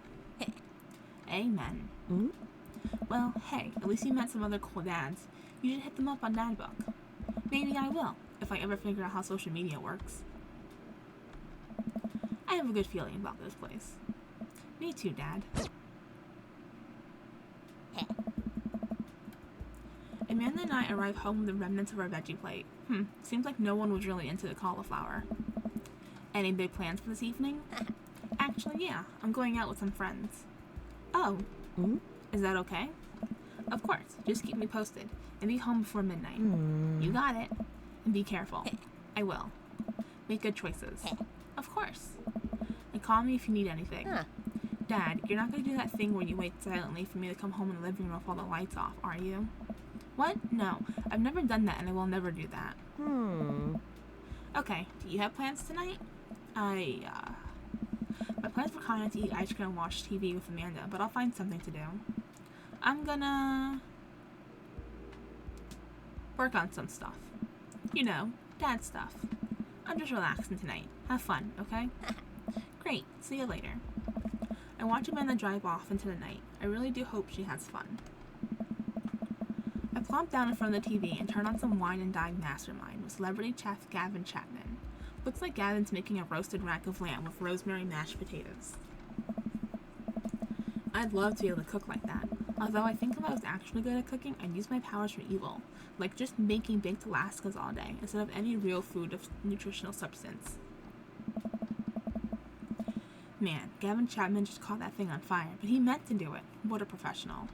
Amen. Mm-hmm. Well, hey, at least you met some other cool dads. You should hit them up on Dad Book. Maybe I will, if I ever figure out how social media works. I have a good feeling about this place. Me too, Dad. Amanda and I arrive home with the remnants of our veggie plate. Seems like no one was really into the cauliflower. Any big plans for this evening? Actually, yeah, I'm going out with some friends. Oh, is that okay? Of course, just keep me posted, and be home before midnight. You got it. And be careful. I will. Make good choices. Of course. And call me if you need anything. Dad, you're not going to do that thing where you wait silently for me to come home in the living room with all the lights off, are you? What? No, I've never done that and I will never do that. Okay, do you have plans tonight? My plans were kind of to eat ice cream and watch TV with Amanda, but I'll find something to do. I'm gonna work on some stuff. You know, dad stuff. I'm just relaxing tonight. Have fun, okay? Great, see you later. I watch Amanda drive off into the night. I really do hope she has fun. I plop down in front of the TV and turn on some Wine and Dine Mastermind with celebrity chef Gavin Chapman. Looks like Gavin's making a roasted rack of lamb with rosemary mashed potatoes. I'd love to be able to cook like that. Although I think if I was actually good at cooking, I'd use my powers for evil. Like just making baked Alaskas all day, instead of any real food of nutritional substance. Man, Gavin Chapman just caught that thing on fire, but he meant to do it. What a professional.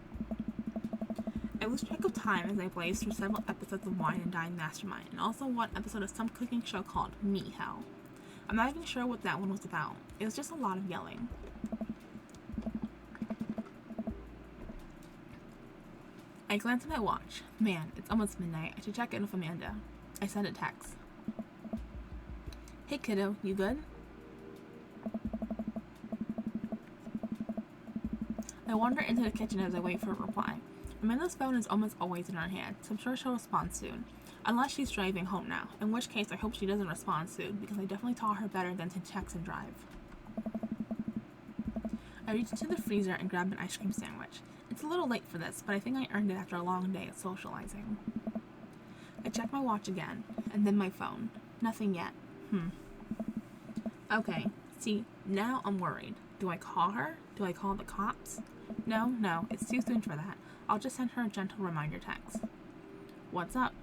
I lose track of time as I blaze through several episodes of Wine and Dine Mastermind, and also one episode of some cooking show called Me Hell. I'm not even sure what that one was about. It was just a lot of yelling. I glance at my watch. Man, it's almost midnight. I should check in with Amanda. I send a text. Hey kiddo, you good? I wander into the kitchen as I wait for a reply. Amanda's phone is almost always in her hand, so I'm sure she'll respond soon. Unless she's driving home now, in which case I hope she doesn't respond soon, because I definitely taught her better than to text and drive. I reach into the freezer and grab an ice cream sandwich. It's a little late for this, but I think I earned it after a long day of socializing. I check my watch again, and then my phone. Nothing yet. Okay, see, now I'm worried. Do I call her? Do I call the cops? No, it's too soon for that. I'll just send her a gentle reminder text. What's up?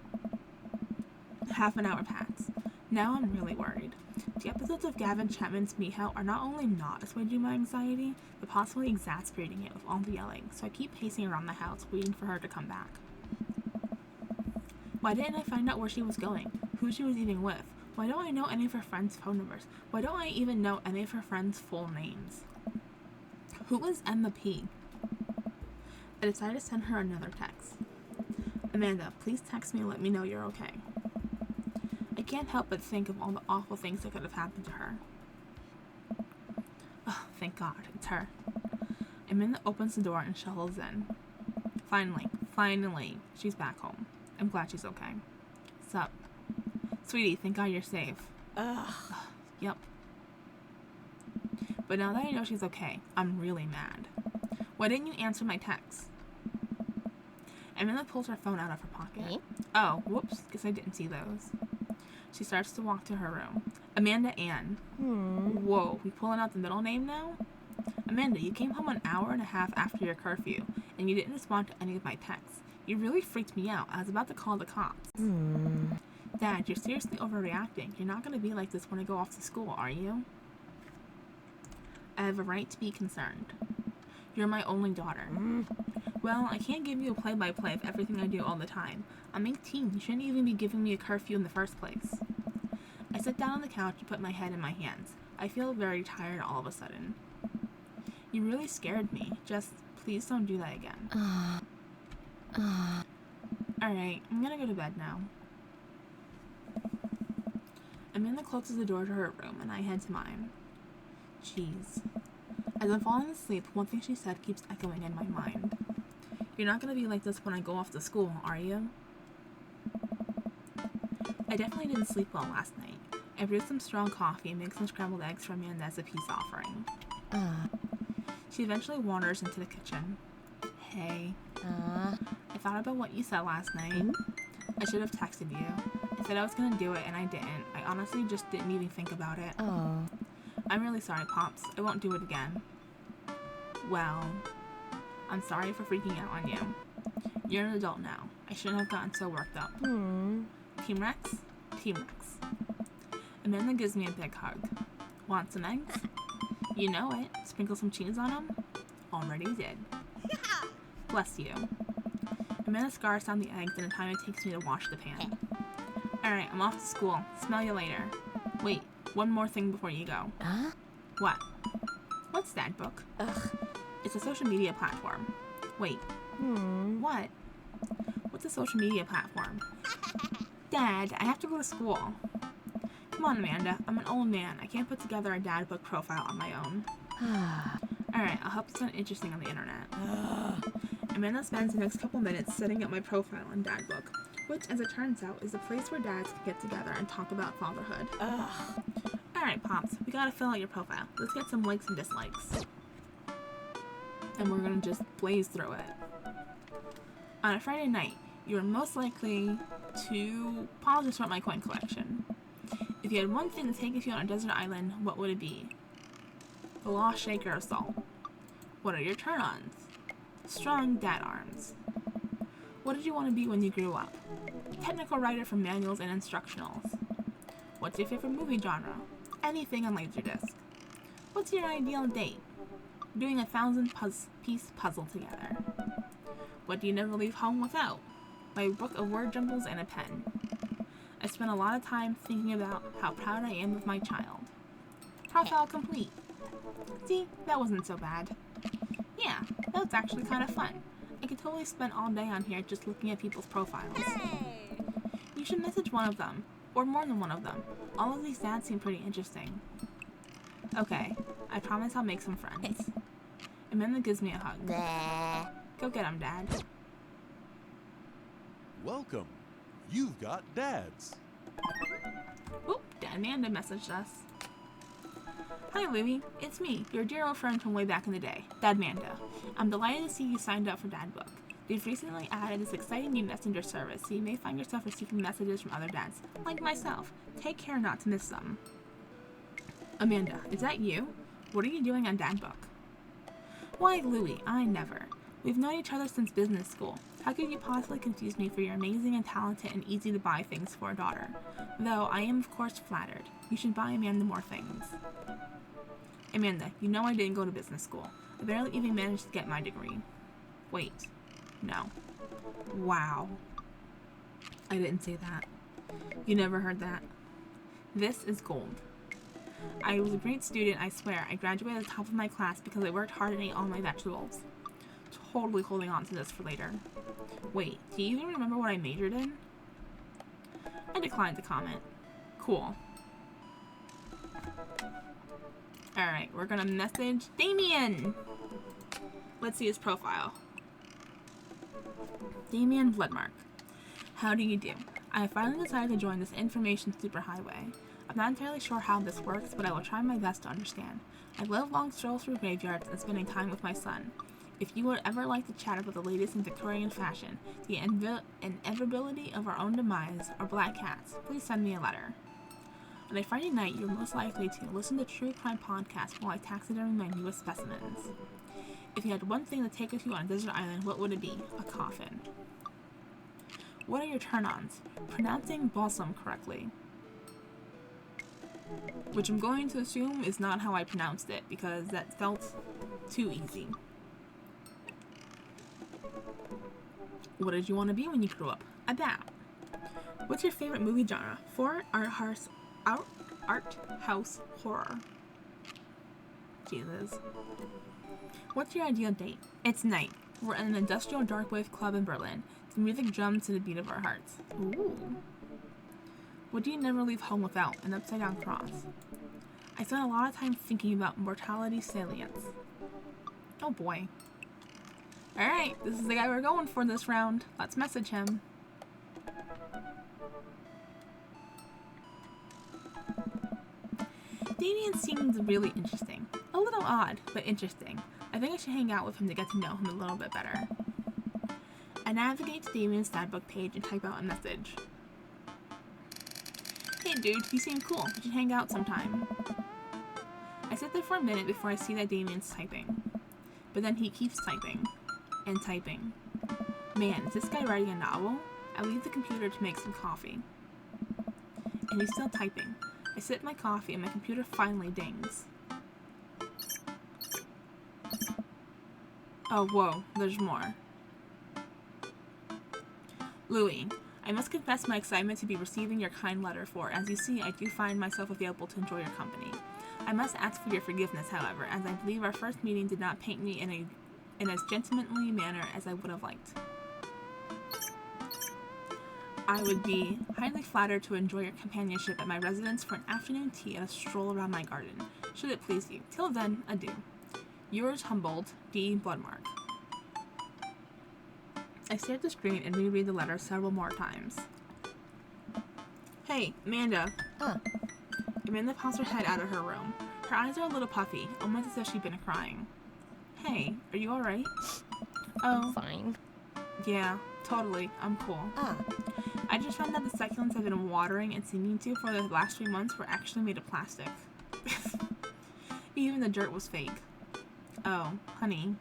Half an hour passed. Now I'm really worried. The episodes of Gavin Chapman's Me Hell are not only not assuaging my anxiety, but possibly exacerbating it with all the yelling, so I keep pacing around the house waiting for her to come back. Why didn't I find out where she was going? Who she was even with? Why don't I know any of her friends' phone numbers? Why don't I even know any of her friends' full names? Who was Emma P? I decided to send her another text. Amanda, please text me and let me know you're okay. I can't help but think of all the awful things that could have happened to her. Oh, thank God, it's her. Amanda opens the door and shuffles in. Finally, she's back home. I'm glad she's okay. Sup? Sweetie, thank God you're safe. Ugh. Yep. But now that I know she's okay, I'm really mad. Why didn't you answer my text? Amanda pulls her phone out of her pocket. Me? Oh, whoops, guess I didn't see those. She starts to walk to her room. Amanda Ann. Whoa, we pulling out the middle name now? Amanda, you came home an hour and a half after your curfew, and you didn't respond to any of my texts. You really freaked me out. I was about to call the cops. Dad, you're seriously overreacting. You're not going to be like this when I go off to school, are you? I have a right to be concerned. You're my only daughter. Well, I can't give you a play-by-play of everything I do all the time. I'm 18. You shouldn't even be giving me a curfew in the first place. I sit down on the couch and put my head in my hands. I feel very tired all of a sudden. You really scared me. Just, please don't do that again. Alright, I'm gonna go to bed now. Amanda closes the door to her room and I head to mine. Jeez. As I'm falling asleep, one thing she said keeps echoing in my mind. You're not gonna be like this when I go off to school, are you? I definitely didn't sleep well last night. I brewed some strong coffee and made some scrambled eggs for Amanda as a peace offering. She eventually wanders into the kitchen. Hey. I thought about what you said last night. I should have texted you. I said I was gonna do it and I didn't. I honestly just didn't even think about it. I'm really sorry, Pops. I won't do it again. Well, I'm sorry for freaking out on you. You're an adult now. I shouldn't have gotten so worked up. Team Rex? Team Rex. Amanda gives me a big hug. Want some eggs? You know it. Sprinkle some cheese on them? Already did. Bless you. Amanda scars down the eggs in the time it takes me to wash the pan. Alright, I'm off to school. Smell you later. Wait, one more thing before you go. What? What's that book? It's a social media platform. Wait. What? What's a social media platform? Dad, I have to go to school. Come on, Amanda. I'm an old man. I can't put together a dad book profile on my own. Alright, I'll help you sound interesting on the internet. Amanda spends the next couple minutes setting up my profile on Dad Book, which, as it turns out, is a place where dads can get together and talk about fatherhood. Alright, Pops, we gotta fill out your profile. Let's get some likes and dislikes. And we're gonna just blaze through it. On a Friday night, you are most likely to pause and sort my coin collection. If you had one thing to take with you on a desert island, what would it be? The Lost Shaker Assault. What are your turn-ons? Strong dad arms. What did you want to be when you grew up? Technical writer for manuals and instructionals. What's your favorite movie genre? Anything on Laserdisc. What's your ideal date? Doing a 1,000-piece puzzle together. What do you never leave home without? My book of word jumbles and a pen. I spent a lot of time thinking about how proud I am of my child. Profile complete. See, that wasn't so bad. Yeah, that was actually kind of fun. I could totally spend all day on here just looking at people's profiles. Hey! You should message one of them, or more than one of them. All of these dads seem pretty interesting. Okay, I promise I'll make some friends. Amanda gives me a hug. Nah. Go get him, Dad. Welcome. You've got dads. Oop, Dad Amanda messaged us. Hi, Louie. It's me, your dear old friend from way back in the day, Dad Manda. I'm delighted to see you signed up for Dad Book. They've recently added this exciting new messenger service, so you may find yourself receiving messages from other dads, like myself. Take care not to miss them. Amanda, is that you? What are you doing on Dad Book? Why, Louie, I never. We've known each other since business school. How could you possibly confuse me for your amazing and talented and easy to buy things for a daughter? Though I am of course flattered. You should buy Amanda more things. Amanda, you know I didn't go to business school. I barely even managed to get my degree. Wait. No. Wow. I didn't say that. You never heard that. This is gold. I was a great student, I swear. I graduated at the top of my class because I worked hard and ate all my vegetables. Totally holding on to this for later. Wait, do you even remember what I majored in? I declined to comment. Cool. Alright, we're gonna message Damien! Let's see his profile. Damien Bloodmark. How do you do? I finally decided to join this information superhighway. I'm not entirely sure how this works, but I will try my best to understand. I love long strolls through graveyards and spending time with my son. If you would ever like to chat about the latest in Victorian fashion, the inevitability of our own demise, or black cats, please send me a letter. On a Friday night, you're most likely to listen to true crime podcasts while I taxidermy my newest specimens. If you had one thing to take with you on a desert island, what would it be? A coffin. What are your turn-ons? Pronouncing balsam correctly. Which I'm going to assume is not how I pronounced it, because that felt too easy. What did you want to be when you grew up? A bat. What's your favorite movie genre? For art house horror. Jesus. What's your ideal date? It's night. We're in an industrial dark wave club in Berlin. The music drums to the beat of our hearts. Ooh. What do you never leave home without? An upside down cross. I spent a lot of time thinking about mortality salience. Oh boy. Alright, this is the guy we're going for this round. Let's message him. Damien seems really interesting. A little odd, but interesting. I think I should hang out with him to get to know him a little bit better. I navigate to Damien's Dadbook page and type out a message. Hey dude, you seem cool. We should hang out sometime. I sit there for a minute before I see that Damien's typing. But then he keeps typing. And typing. Man, is this guy writing a novel? I leave the computer to make some coffee. And he's still typing. I sip my coffee and my computer finally dings. Oh, whoa, there's more. Louie, I must confess my excitement to be receiving your kind letter, for, as you see, I do find myself available to enjoy your company. I must ask for your forgiveness, however, as I believe our first meeting did not paint me in as gentlemanly manner as I would have liked. I would be highly flattered to enjoy your companionship at my residence for an afternoon tea and a stroll around my garden, should it please you. Till then, adieu. Yours humbled, D. Bloodmark. I stare at the screen and reread the letter several more times. Hey, Amanda. Amanda pops her head out of her room. Her eyes are a little puffy, almost as if she'd been crying. Hey, are you alright? Oh. Fine. Yeah, totally. I'm cool. I just found out the succulents I've been watering and singing to for the last 3 months were actually made of plastic. Even the dirt was fake. Oh, honey.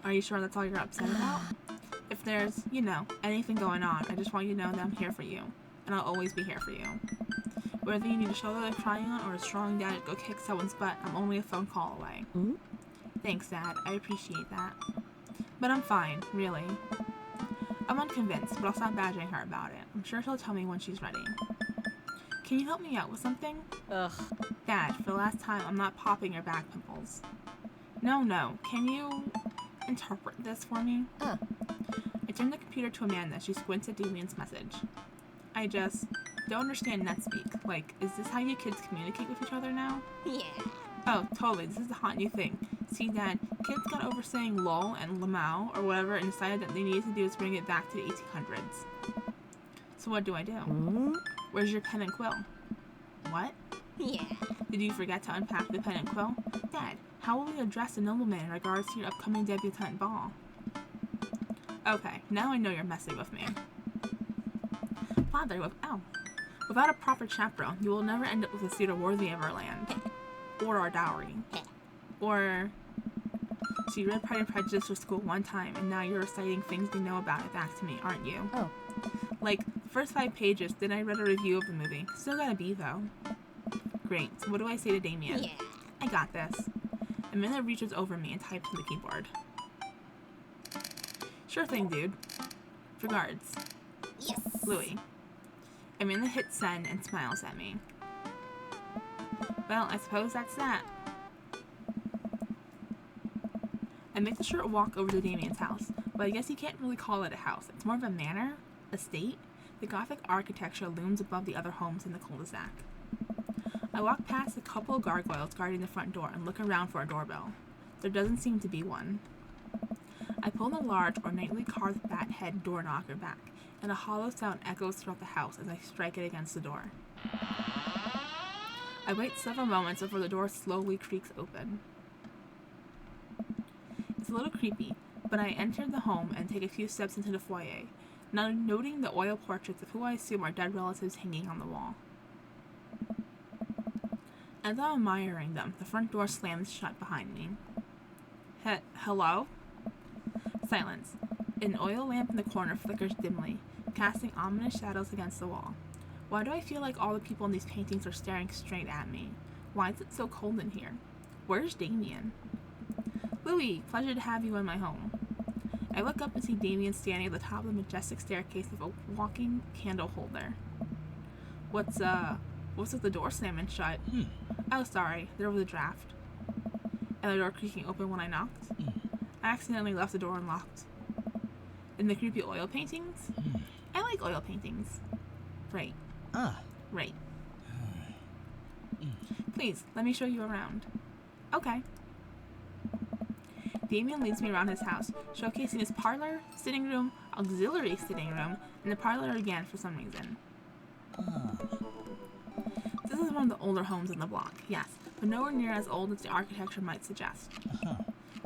Are you sure that's all you're upset about? If there's, you know, anything going on, I just want you to know that I'm here for you. And I'll always be here for you. Whether you need a shoulder to cry on or a strong dad to go kick someone's butt, I'm only a phone call away. Mm? Thanks, Dad. I appreciate that. But I'm fine, really. I'm unconvinced, but I'll stop badgering her about it. I'm sure she'll tell me when she's ready. Can you help me out with something? Ugh. Dad, for the last time, I'm not popping your back pimples. No. Can you interpret this for me? Uh. I turned the computer to Amanda. She squints at Damien's message. I just don't understand NetSpeak. Like, is this how you kids communicate with each other now? Yeah. Oh, totally. This is the hot new thing. See, Dad, kids got over saying lol and lamau or whatever and decided that they needed to do is bring it back to the 1800s. So what do I do? Mm? Where's your pen and quill? What? Yeah. Did you forget to unpack the pen and quill? Dad, how will we address a nobleman in regards to your upcoming debutante ball? Okay, now I know you're messing with me. Father, without a proper chaperone, you will never end up with a suitor worthy of our land. Or our dowry. Or... So you read Pride and Prejudice for school one time, and now you're reciting things we know about it back to me, aren't you? Oh. Like, the first 5 pages, then I read a review of the movie. Still got a B, though. Great, so what do I say to Damien? Yeah. I got this. Amanda reaches over me and types on the keyboard. Sure thing, dude. Regards. Yes. Louis. Amanda hits send and smiles at me. Well, I suppose that's that. I make the short walk over to Damien's house, but I guess you can't really call it a house. It's more of a manor, estate. The Gothic architecture looms above the other homes in the cul-de-sac. I walk past a couple of gargoyles guarding the front door and look around for a doorbell. There doesn't seem to be one. I pull the large, ornately carved bat head door knocker back, and a hollow sound echoes throughout the house as I strike it against the door. I wait several moments before the door slowly creaks open. It's a little creepy, but I enter the home and take a few steps into the foyer, now noting the oil portraits of who I assume are dead relatives hanging on the wall. As I'm admiring them, the front door slams shut behind me. Hello? Silence. An oil lamp in the corner flickers dimly, casting ominous shadows against the wall. Why do I feel like all the people in these paintings are staring straight at me? Why is it so cold in here? Where's Damien? Louis, pleasure to have you in my home. I look up and see Damien standing at the top of the majestic staircase with a walking candle holder. What's with the door slamming shut? Oh, sorry, there was a draft. And the door creaking open when I knocked. I accidentally left the door unlocked. And the creepy oil paintings? I like oil paintings. Right. Right. Please, let me show you around. Okay. Damien leads me around his house, showcasing his parlor, sitting room, auxiliary sitting room, and the parlor again for some reason. This is one of the older homes in the block, yes, but nowhere near as old as the architecture might suggest.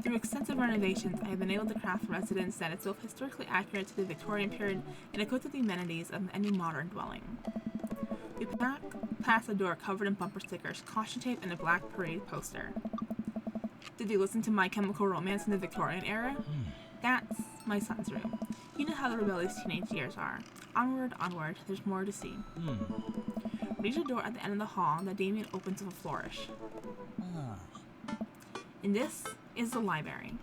Through extensive renovations, I have been able to craft a residence that is both historically accurate to the Victorian period and equipped with the amenities of any modern dwelling. We back past a door covered in bumper stickers, caution tape, and a black parade poster. Did you listen to My Chemical Romance in the Victorian era? That's my son's room. You know how the rebellious teenage years are. Onward, there's more to see. Reach a door at the end of the hall that Damien opens with a flourish. And this is the library.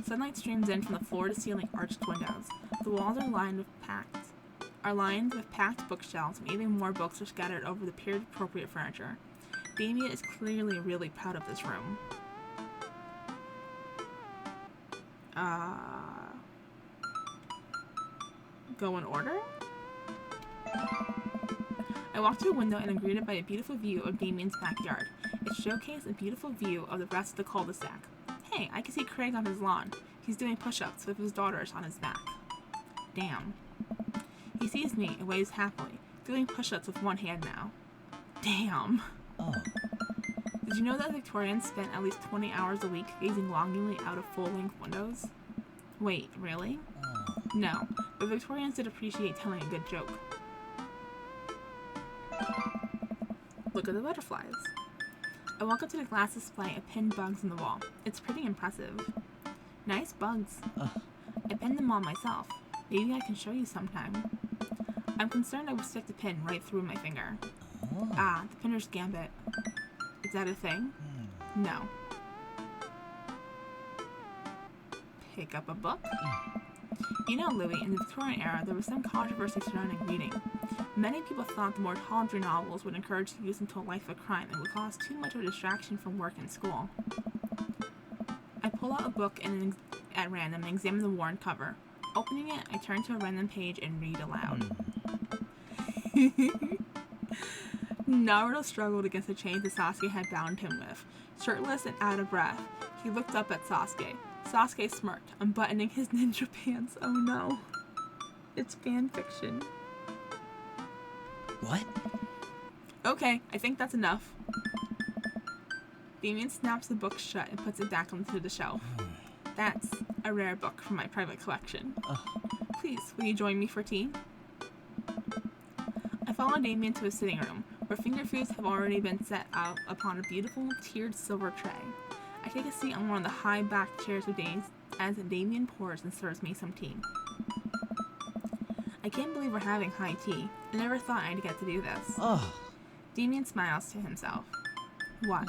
Sunlight streams in from the floor-to-ceiling arched windows. The walls are lined with packed bookshelves, and even more books are scattered over the period-appropriate furniture. Damien is clearly really proud of this room. Go in order? I walk to a window and am greeted by a beautiful view of Damien's backyard. It showcased a beautiful view of the rest of the cul-de-sac. Hey, I can see Craig on his lawn. He's doing push-ups with his daughters on his back. Damn. He sees me and waves happily, doing push-ups with one hand now. Damn. Did you know that Victorians spent at least 20 hours a week gazing longingly out of full-length windows? Wait, really? No, but Victorians did appreciate telling a good joke. Look at the butterflies. I walk up to the glass display of pinned bugs on the wall. It's pretty impressive. Nice bugs. I pinned them all myself. Maybe I can show you sometime. I'm concerned I would stick the pin right through my finger. Ah, the Pinner's Gambit. Is that a thing? No. Pick up a book? You know, Louis, in the Victorian era, there was some controversy surrounding reading. Many people thought the more tawdry novels would encourage youth into a life of crime and would cause too much of a distraction from work and school. I pull out a book at random and examine the worn cover. Opening it, I turn to a random page and read aloud. Naruto struggled against the chains that Sasuke had bound him with. Shirtless and out of breath, he looked up at Sasuke. Sasuke smirked, unbuttoning his ninja pants. Oh no. It's fan fiction. What? Okay, I think that's enough. Damien snaps the book shut and puts it back onto the shelf. That's a rare book from my private collection. Please, will you join me for tea? I follow Damien to his sitting room, where finger foods have already been set out upon a beautiful, tiered silver tray. I take a seat on one of the high-backed chairs with as Damien pours and serves me some tea. I can't believe we're having high tea. I never thought I'd get to do this. Damien smiles to himself. What?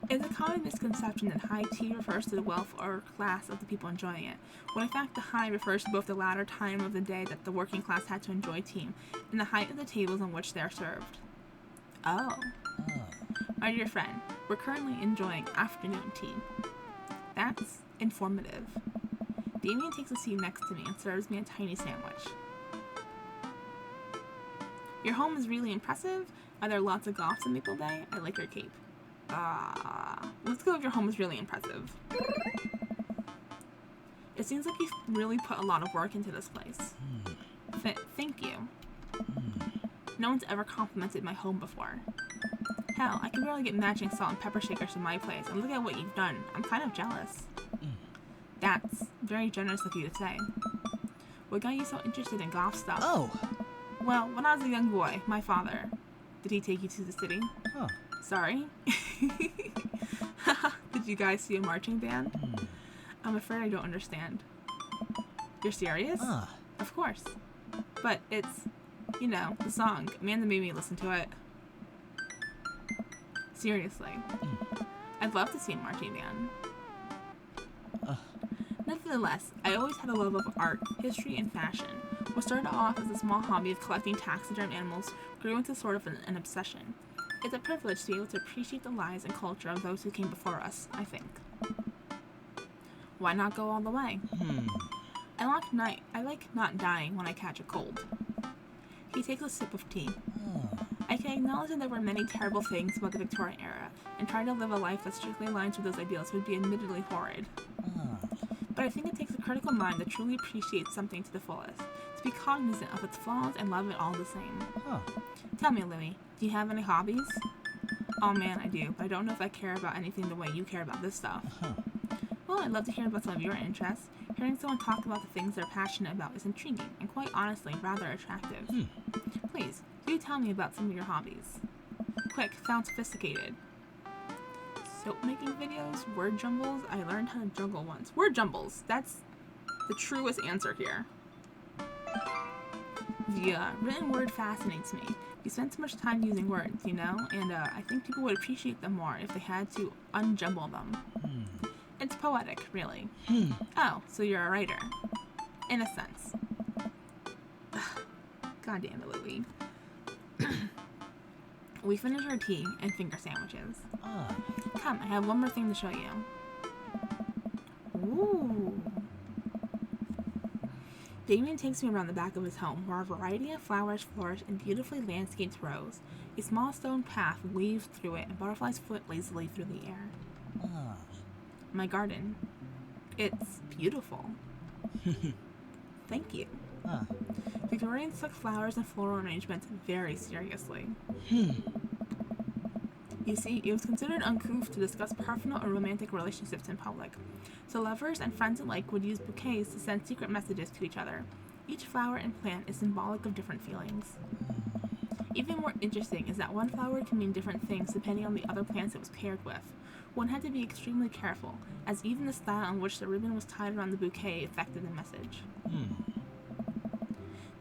It's a common misconception that high tea refers to the wealth or class of the people enjoying it, when in fact the high refers to both the latter time of the day that the working class had to enjoy tea, and the height of the tables on which they are served. Oh. My dear friend, we're currently enjoying afternoon tea. That's informative. Damien takes a seat next to me and serves me a tiny sandwich. Your home is really impressive. Are there lots of goths in Maple Bay? I like your cape. Let's go if your home is really impressive. It seems like you've really put a lot of work into this place. Thank you. No one's ever complimented my home before. Hell, I can barely get matching salt and pepper shakers in my place, and look at what you've done. I'm kind of jealous. That's very generous of you to say. What got you so interested in goth stuff? Well, when I was a young boy, my father... Did he take you to the city? Sorry? Did you guys see a marching band? I'm afraid I don't understand. You're serious? Of course. But it's, you know, the song. Amanda made me listen to it. Seriously. I'd love to see a marching band. Nevertheless, I always had a love of art, history, and fashion. What started off as a small hobby of collecting taxiderm animals grew into sort of an obsession. It's a privilege to be able to appreciate the lives and culture of those who came before us, I think. Why not go all the way? I like not dying when I catch a cold. He takes a sip of tea. I can acknowledge that there were many terrible things about the Victorian era, and trying to live a life that strictly aligns with those ideals would be admittedly horrid. But I think it takes a critical mind that truly appreciates something to the fullest, to be cognizant of its flaws and love it all the same. Tell me, Louis, do you have any hobbies? Oh man, I do, but I don't know if I care about anything the way you care about this stuff. Well, I'd love to hear about some of your interests. Hearing someone talk about the things they're passionate about is intriguing, and quite honestly, rather attractive. Please, do tell me about some of your hobbies. Quick, sound sophisticated. Soap making videos? Word jumbles? I learned how to juggle once. Word jumbles! That's the truest answer here. The written word fascinates me. You spend so much time using words, you know, and I think people would appreciate them more if they had to unjumble them. It's poetic, really. Oh, so you're a writer. In a sense. God damn it, Louie. We finished our tea and finger sandwiches. Come, I have one more thing to show you. Ooh. Damien takes me around the back of his home, where a variety of flowers flourish in beautifully landscaped rows. A small stone path weaves through it, and butterflies flit lazily through the air. My garden. It's beautiful. Thank you. Victorians took flowers and floral arrangements very seriously. You see, it was considered uncouth to discuss personal or romantic relationships in public, so lovers and friends alike would use bouquets to send secret messages to each other. Each flower and plant is symbolic of different feelings. Even more interesting is that one flower can mean different things depending on the other plants it was paired with. One had to be extremely careful, as even the style in which the ribbon was tied around the bouquet affected the message.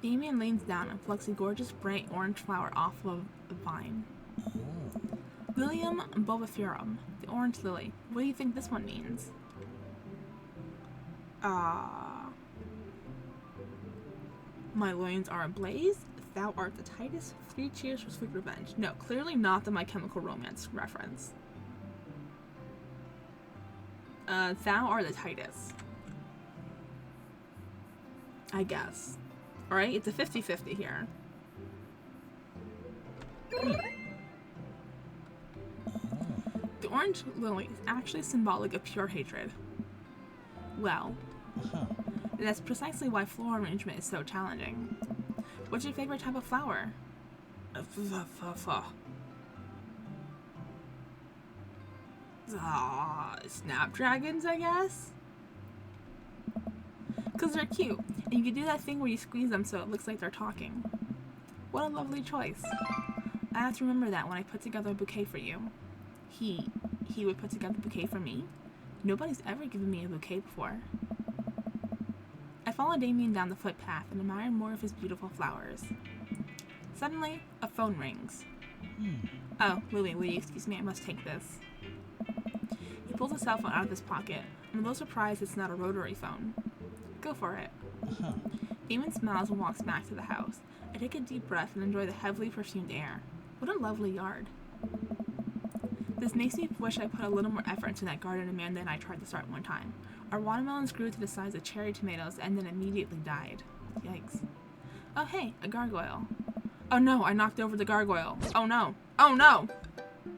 Damien leans down and plucks a gorgeous bright orange flower off of the vine. Lilium boviferum, the orange lily. What do you think this one means? My loins are ablaze. Thou art the Titus. 3 cheers for sweet revenge. No, clearly not the My Chemical Romance reference. Thou art the Titus. I guess. Alright, it's a 50-50 here. The orange lily is actually symbolic of pure hatred. Well, that's precisely why floral arrangement is so challenging. What's your favorite type of flower? Snapdragons, I guess? Because they're cute, and you can do that thing where you squeeze them so it looks like they're talking. What a lovely choice. I have to remember that when I put together a bouquet for you. He would put together a bouquet for me? Nobody's ever given me a bouquet before. I follow Damien down the footpath and admire more of his beautiful flowers. Suddenly, a phone rings. Oh, Louie, will you excuse me? I must take this. He pulls a cell phone out of his pocket. I'm a little surprised it's not a rotary phone. Go for it. Damien smiles and walks back to the house. I take a deep breath and enjoy the heavily perfumed air. What a lovely yard. This makes me wish I put a little more effort into that garden Amanda and I tried to start one time. Our watermelons grew to the size of cherry tomatoes and then immediately died. Yikes. Oh hey, a gargoyle. Oh no, I knocked over the gargoyle. Oh no. Oh no!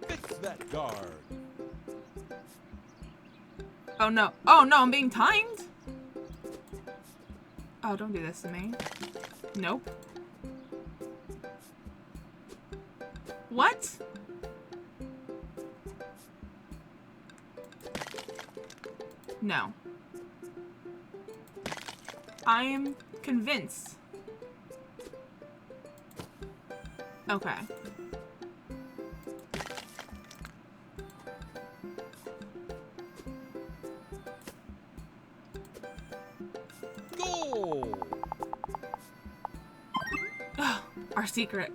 Fix that guard. Oh no. Oh no, I'm being timed! Oh, don't do this to me. Nope. What? No. I am convinced. Okay. Goal! Oh, our secret.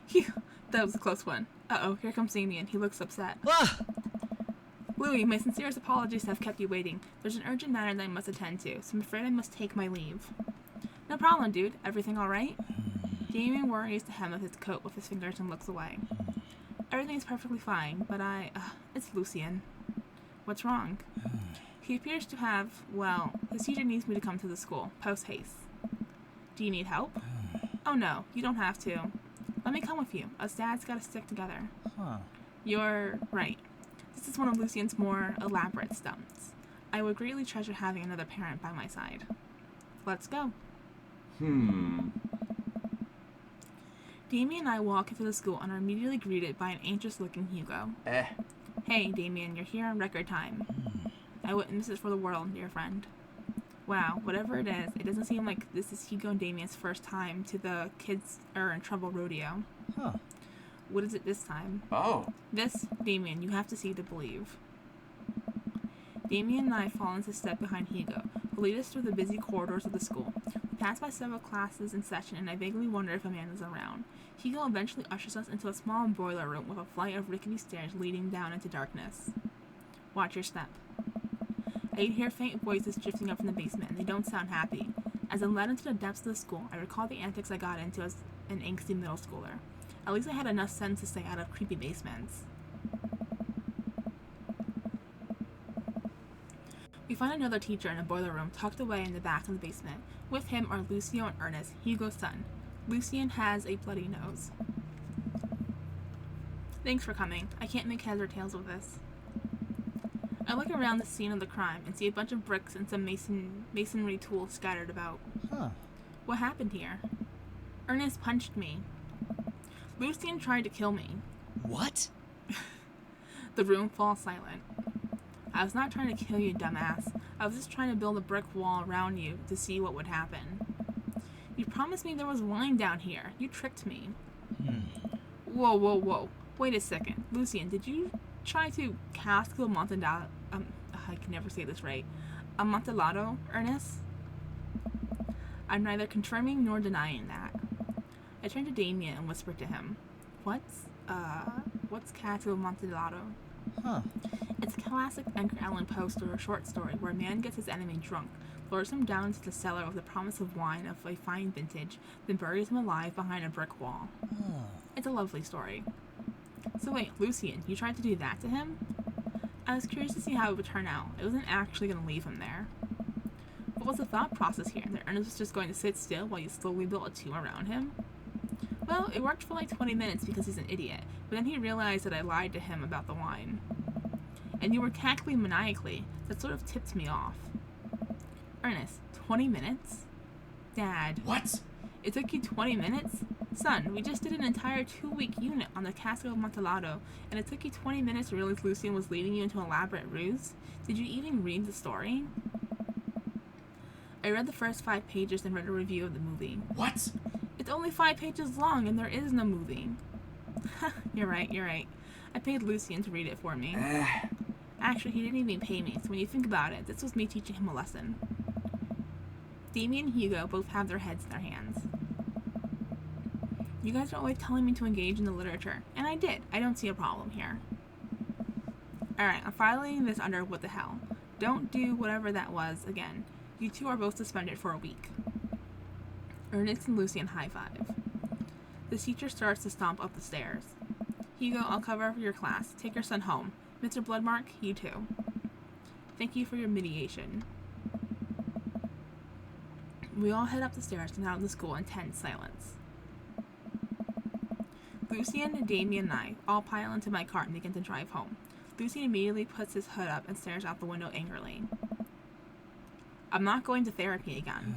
Phew, that was a close one. Uh-oh, here comes Damien. He looks upset. Louie, my sincerest apologies have kept you waiting. There's an urgent matter that I must attend to, so I'm afraid I must take my leave. No problem, dude. Everything alright? Damien worries the hem of his coat with his fingers and looks away. Everything's perfectly fine, but it's Lucien. What's wrong? He appears to have, well, his teacher needs me to come to the school, post haste. Do you need help? Oh no, you don't have to. Let me come with you. Us dads gotta stick together. You're right. This is one of Lucien's more elaborate stunts. I would greatly treasure having another parent by my side. Let's go. Damien and I walk into the school and are immediately greeted by an anxious-looking Hugo. Hey, Damien, you're here in record time. I wouldn't miss it for the world, dear friend. Wow, whatever it is, it doesn't seem like this is Hugo and Damien's first time to the Kids Are in Trouble rodeo. What is it this time? Oh. This, Damien, you have to see to believe. Damien and I fall into step behind Hugo, who lead us through the busy corridors of the school. We pass by several classes in session, and I vaguely wonder if Amanda's around. Hugo eventually ushers us into a small boiler room with a flight of rickety stairs leading down into darkness. Watch your step. I hear faint voices drifting up from the basement, and they don't sound happy. As I'm led into the depths of the school, I recall the antics I got into as an angsty middle schooler. At least I had enough sense to stay out of creepy basements. We find another teacher in a boiler room tucked away in the back of the basement. With him are Lucio and Ernest, Hugo's son. Lucien has a bloody nose. Thanks for coming. I can't make heads or tails of this. I look around the scene of the crime and see a bunch of bricks and some masonry tools scattered about. What happened here? Ernest punched me. Lucien tried to kill me. What? The room falls silent. I was not trying to kill you, dumbass. I was just trying to build a brick wall around you to see what would happen. You promised me there was wine down here. You tricked me. Whoa, whoa, whoa. Wait a second. Lucien, did you try to cast the Montandale... I can never say this right. Amontillado, Ernest? I'm neither confirming nor denying that. I turned to Damien and whispered to him, what's Castle Amontillado? Huh. It's a classic Edgar Allan Poe story, short story where a man gets his enemy drunk, lures him down into the cellar with the promise of wine of a fine vintage, then buries him alive behind a brick wall. Oh. It's a lovely story. So wait, Lucien, you tried to do that to him? I was curious to see how it would turn out. I wasn't actually going to leave him there. What was the thought process here? That Ernest was just going to sit still while you slowly built a tomb around him? Well, it worked for like 20 minutes because he's an idiot, but then he realized that I lied to him about the wine. And you were cackling maniacally. That sort of tipped me off. Ernest, 20 minutes? Dad. What? It took you 20 minutes? Son, we just did an entire 2-week unit on the Castle of Amontillado, and it took you 20 minutes to realize Lucien was leading you into an elaborate ruse? Did you even read the story? I read the first 5 pages and read a review of the movie. What? It's only 5 pages long, and there is no movie. You're right. I paid Lucien to read it for me. Actually, he didn't even pay me, so when you think about it, this was me teaching him a lesson. Damien and Hugo both have their heads in their hands. You guys are always telling me to engage in the literature, and I did. I don't see a problem here. Alright, I'm filing this under what the hell. Don't do whatever that was again. You two are both suspended for a week. Ernest and Lucien high-five. The teacher starts to stomp up the stairs. Hugo, I'll cover for your class. Take your son home. Mr. Bloodmark, you too. Thank you for your mediation. We all head up the stairs and out of the school in tense silence. Lucien, Damien, and I all pile into my cart and begin to drive home. Lucien immediately puts his hood up and stares out the window angrily. I'm not going to therapy again.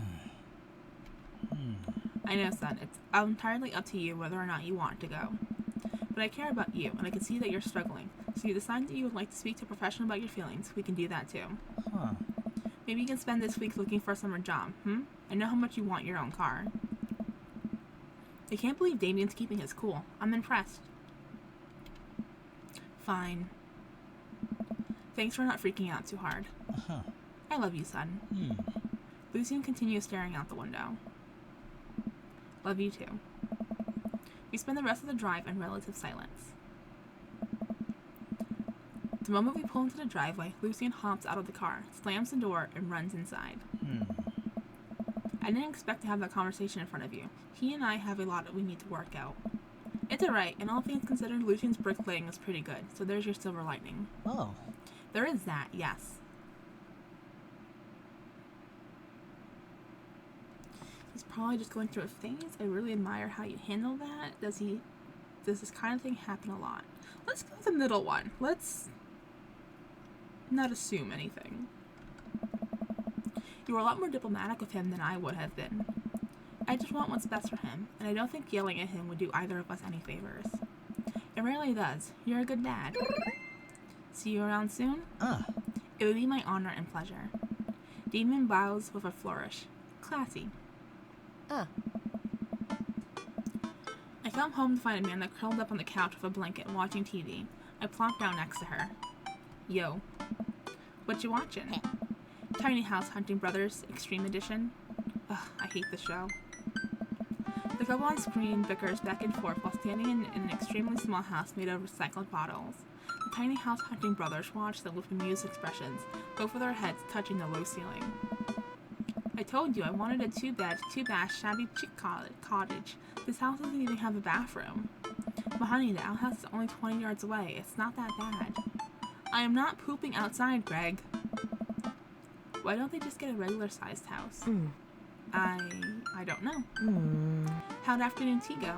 I know, son. It's entirely up to you whether or not you want to go. But I care about you, and I can see that you're struggling. So you decide that you would like to speak to a professional about your feelings. We can do that too. Huh. Maybe you can spend this week looking for a summer job, I know how much you want your own car. I can't believe Damien's keeping his cool. I'm impressed. Fine. Thanks for not freaking out too hard. Uh-huh. I love you, son. Lucien continues staring out the window. Love you too. We spend the rest of the drive in relative silence. The moment we pull into the driveway, Lucien hops out of the car, slams the door, and runs inside. I didn't expect to have that conversation in front of you. He and I have a lot that we need to work out. It's alright, and all things considered, Lucien's bricklaying is pretty good, so there's your silver lining. Oh. There is that, yes. He's probably just going through a phase. I really admire how you handle that. Does this kind of thing happen a lot? Let's go with the middle one. Let's not assume anything. You were a lot more diplomatic with him than I would have been. I just want what's best for him, and I don't think yelling at him would do either of us any favors. It rarely does. You're a good dad. See you around soon? It would be my honor and pleasure. Damien bows with a flourish. Classy. I come home to find Amanda curled up on the couch with a blanket watching TV. I plonk down next to her. Yo. What you watching? Tiny House Hunting Brothers Extreme Edition. Ugh, I hate this show. The couple on screen bickers back and forth while standing in an extremely small house made of recycled bottles. The Tiny House Hunting Brothers watch them with amused expressions, both with their heads touching the low ceiling. I told you I wanted a two-bed, two-bath, shabby chic cottage. This house doesn't even have a bathroom. But honey, the outhouse is only 20 yards away. It's not that bad. I am not pooping outside, Greg. Why don't they just get a regular-sized house? I don't know. How'd afternoon tea go?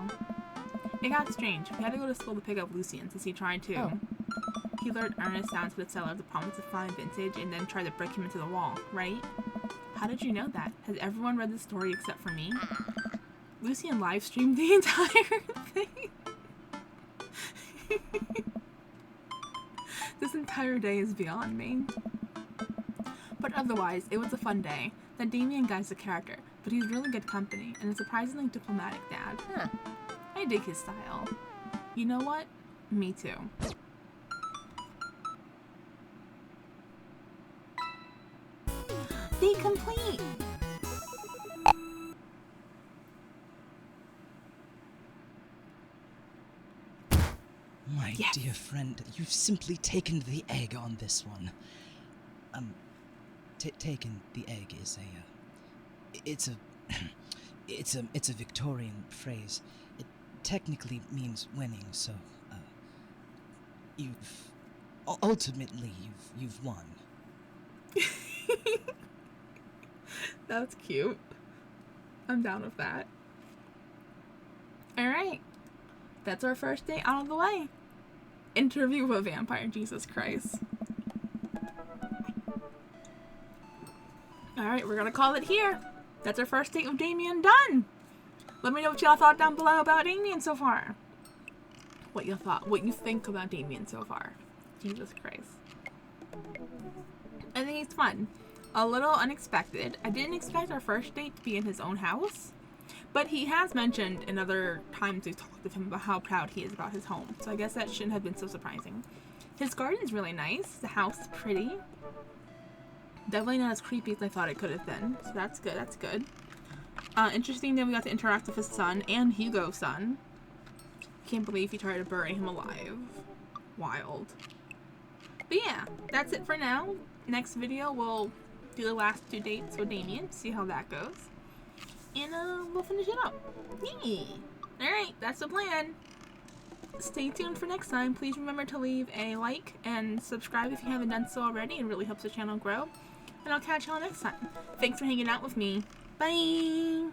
It got strange. We had to go to school to pick up Lucien since he tried to. Oh. He lured Ernest down to the cellar of the promise of fine vintage and then tried to break him into the wall, right? How did you know that? Has everyone read the story except for me? Lucien live streamed the entire thing. This entire day is beyond me. But otherwise, it was a fun day. That Damien guy's a character, but he's really good company and a surprisingly diplomatic dad. I dig his style. You know what? Me too. Date complete! My Yes. dear friend, you've simply taken the egg on this one. Taken the egg is it's a, it's a Victorian phrase. It technically means winning, so, ultimately, you've won. That's cute. I'm down with that. Alright. That's our first date out of the way. Interview with a vampire, Jesus Christ. Alright, we're gonna call it here. That's our first date with Damien done. Let me know what y'all thought down below about Damien so far. What you thought, what you think about Damien so far. Jesus Christ. I think it's fun. A little unexpected. I didn't expect our first date to be in his own house. But he has mentioned in other times we've talked with him about how proud he is about his home. So I guess that shouldn't have been so surprising. His garden's really nice. The house is pretty. Definitely not as creepy as I thought it could have been. So that's good. That's good. Interesting that we got to interact with his son and Hugo's son. Can't believe he tried to bury him alive. Wild. But yeah, that's it for now. Next video we'll do the last 2 dates with Damien. See how that goes. And we'll finish it up. Yay! Alright, that's the plan. Stay tuned for next time. Please remember to leave a like and subscribe if you haven't done so already. It really helps the channel grow. And I'll catch y'all next time. Thanks for hanging out with me. Bye!